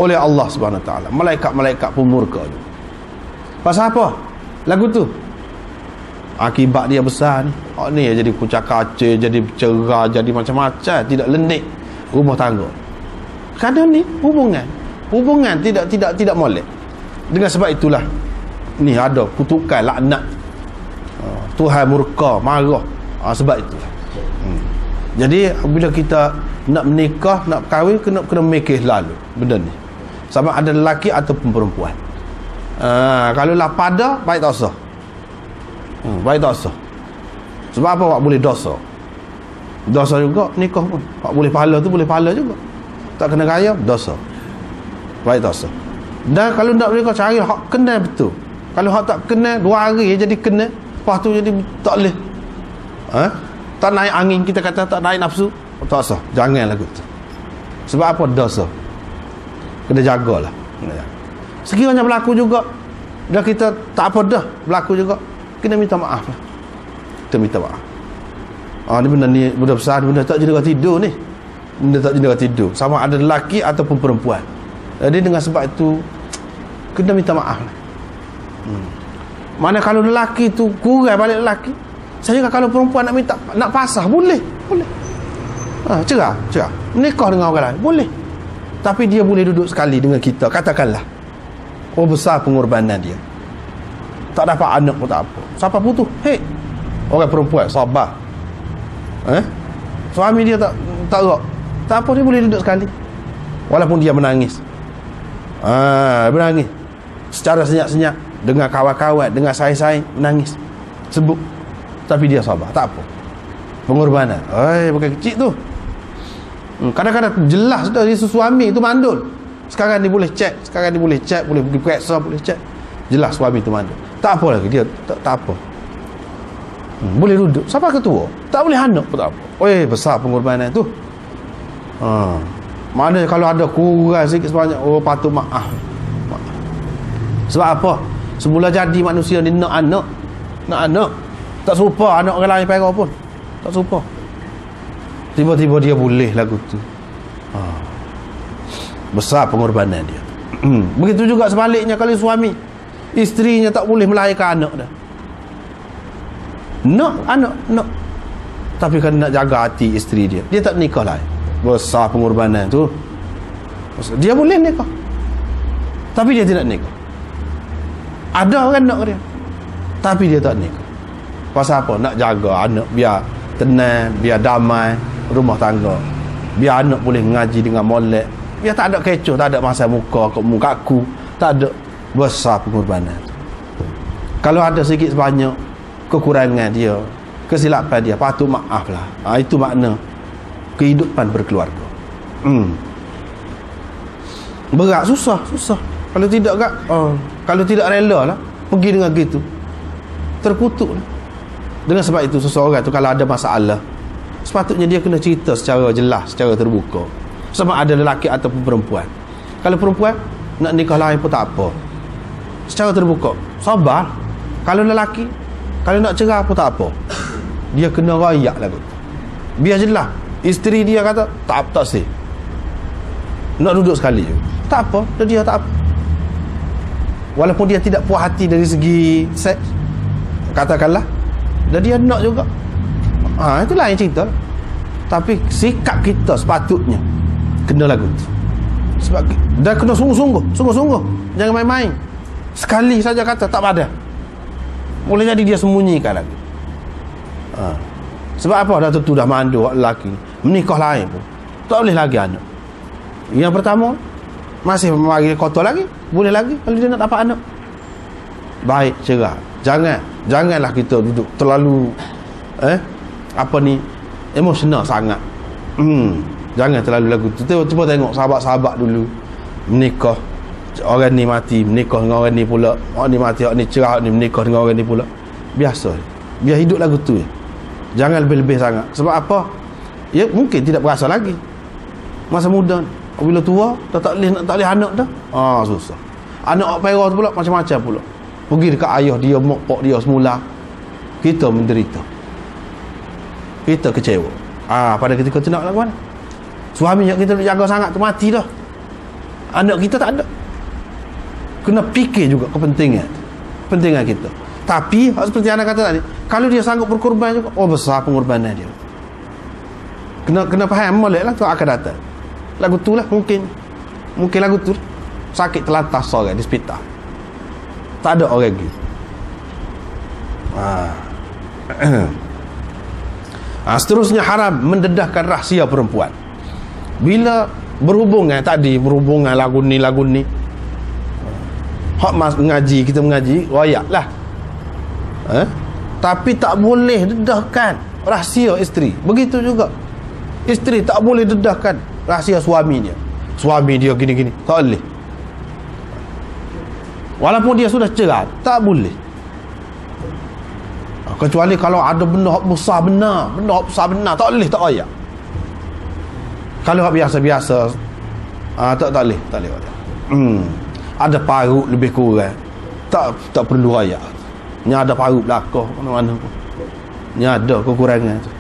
oleh Allah Subhanahu Wa Taala, malaikat-malaikat pun murka. Pasal apa lagu tu? Akibat dia besar ni. Ni jadi kucak kacir, jadi cerah, jadi macam-macam, tidak lenik rumah tangga. Kadang ni hubungan tidak molek. Dengan sebab itulah ni ada kutukan, laknat, Tuhan murka, marah. Sebab itulah. Jadi bila kita nak menikah, nak kahwin, kena mikir lalu benda ni. Sama ada lelaki ataupun perempuan. Kalau lah pada, baik tak sah. Baik tak sah. Sebab apa? Awak boleh dosa juga nikah pun. Awak boleh pahala tu, boleh pahala juga. Tak kena raya, dosa. Baik tak sah. Dan kalau nak menikah, cari hak kena betul. Kalau hak tak kena, 2 hari jadi kena, lepas tu jadi tak boleh. Tak naik angin, kita kata tak naik nafsu, tak sah. Jangan lagu tu. Sebab apa? Dosa. Kena jagalah. Sekiranya berlaku juga, dah kita tak apa dah berlaku juga, kena minta maaf lah. Kita minta maaf. Ni benda besar, benda tak jendera tidur ni. Benda tak jendera tidur. Sama ada lelaki ataupun perempuan. Jadi dengan sebab itu, kena minta maaf lah. Mana kalau lelaki tu kurang balik lelaki, saya kalau perempuan nak minta, nak pasah, boleh. Cerah. Menikah dengan orang lain, boleh. Tapi dia boleh duduk sekali dengan kita. Katakanlah, besar pengorbanan dia. Tak dapat anak pun tak apa. Siapa putus? Orang perempuan, sabar. Suami dia tak rak. Tak apa, dia boleh duduk sekali. Walaupun dia menangis. Menangis. Secara senyap-senyap. Dengan kawan-kawan, dengan saing-saing, menangis. Sebut. Tapi dia sabar, tak apa. Pengorbanan. Bukan kecil tu. Kadang-kadang jelas dah dia suami itu mandul. Sekarang dia boleh cek, boleh pergi periksa, boleh cek. Jelas suami itu mandul. Tak apa lagi, dia tak apa. Boleh duduk. Siapa ketua? Tak boleh anak pun tak apa. Besar pengorbanan tu. Mana kalau ada kurang sikit sebanyak, patut maaf. Sebab apa? Semula jadi manusia ni nak anak. Tak serupa anak orang lain perang pun. Tak serupa. Tiba-tiba dia boleh lagu tu. Besar pengorbanan dia. Begitu juga sebaliknya kalau suami, isterinya tak boleh melahirkan anak dah. Nak. Tapi kan nak jaga hati isteri dia. Dia tak nikah lain. Besar pengorbanan tu. Dia boleh nikah, tapi dia tidak nikah. Ada orang nak dia, tapi dia tak nikah. Pasal apa? Nak jaga anak biar tenang, biar damai rumah tangga, biar anak boleh mengaji dengan molek, biar tak ada kecoh, tak ada masa muka aku, tak ada. Besar pengorbanan. Kalau ada sikit sebanyak kekurangan dia, kesilapan dia, patut maaf lah. Itu makna kehidupan berkeluarga. Berat, susah. Kalau tidak kalau tidak rela lah pergi dengan gitu, terkutuk lah. Dengan sebab itu seseorang tu kalau ada masalah, sepatutnya dia kena cerita secara jelas, secara terbuka, sama ada lelaki ataupun perempuan. Kalau perempuan nak nikah lain pun tak apa, secara terbuka, sabar. Kalau lelaki, kalau nak cerai pun tak apa, dia kena rayak lah, biar jelas. Isteri dia kata tak sih, nak duduk sekali je, tak apa, dia tak apa. Walaupun dia tidak puas hati dari segi seks, katakanlah, dan dia nak juga, itulah yang cerita. Tapi sikap kita sepatutnya kena lagu tu. Sebab dah kena sungguh-sungguh, jangan main-main. Sekali saja kata tak padan, boleh jadi dia sembunyikan lagi. Sebab apa? Dah tentu dah mandul lelaki, menikah lain pun tak boleh lagi anak. Yang pertama masih mari kotor lagi, boleh lagi kalau dia nak dapat anak. Baik, cerah. Janganlah kita duduk terlalu emosional sangat. Jangan terlalu lagu tu. Cuba tengok sahabat-sahabat dulu menikah, orang ni mati, menikah dengan orang ni pula, orang ni mati, orang ni cerah, orang ni menikah dengan orang ni pula. Biasa. Biar hidup lagu tu. Jangan lebih-lebih sangat. Sebab apa? Ya mungkin tidak berasa lagi masa muda. Bila tua tak boleh anak dah. Susah. Anak perah tu pula macam-macam pula. Pergi dekat ayah dia, mak pak dia semula. Kita menderita. Kita kecewa. Pada ketika tu nak lagu mana? Suami yang kita jaga sangat tu mati dah. Anak kita tak ada. Kena fikir juga kepentingan kita. Tapi seperti anda kata tadi, kalau dia sanggup berkorban juga, besar pengorbanan dia. Kena faham molek lah tu akan datang. Lagu tu lah mungkin lagu tu sakit terlantar seorang di hospital, tak ada orang lagi. Seterusnya haram mendedahkan rahsia perempuan. Bila berhubungan lagu ni hak mas mengaji, kita mengaji royak lah, tapi tak boleh dedahkan rahsia isteri. Begitu juga isteri tak boleh dedahkan rahsia suami dia gini-gini, tak boleh. Walaupun dia sudah cerai, tak boleh. Kecuali kalau ada benda hak besar benar, benda hak besar benar, tak boleh tak royak. Kalau hak biasa-biasa, tak boleh royak. Ada parut lebih kurang, tak perlu royak. Ni ada parut belakang mana-mana. Ni ada kekurangan tu.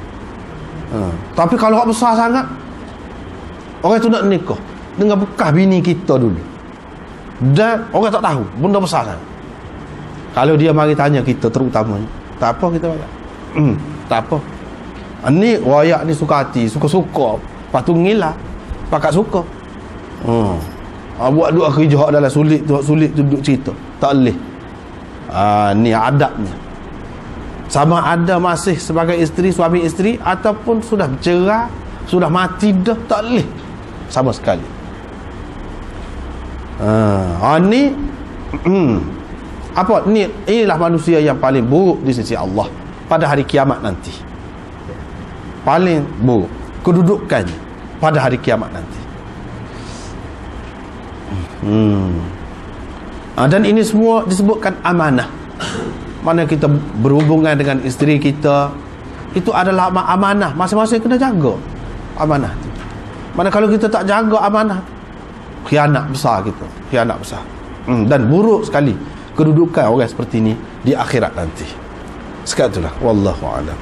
Tapi kalau hak besar sangat, orang tu nak nikah dengan bekas bini kita dulu, dan orang tak tahu benda besar sangat. Kalau dia mari tanya kita terutamanya, tak apa kita royak. Tak apa. Ni royak ni suka hati, suka-suka. Lepas tu ngilah, pakat suka. Buat duk kerja dalam sulit tu duduk cerita. Tak boleh. Ni adabnya. Sama ada masih sebagai isteri, suami isteri, ataupun sudah bercerai, sudah mati dah, tak boleh sama sekali. Ni apa ni? Inilah manusia yang paling buruk di sisi Allah pada hari kiamat nanti. Paling buruk kedudukannya pada hari kiamat nanti. Dan ini semua disebutkan amanah. Mana kita berhubungan dengan isteri kita, itu adalah amanah. Masing-masing kena jaga amanah tu. Mana kalau kita tak jaga amanah, khianat besar kita, khianat besar. Dan buruk sekali kedudukan orang seperti ini di akhirat nanti. Sekarang itulah wallahu a'lam.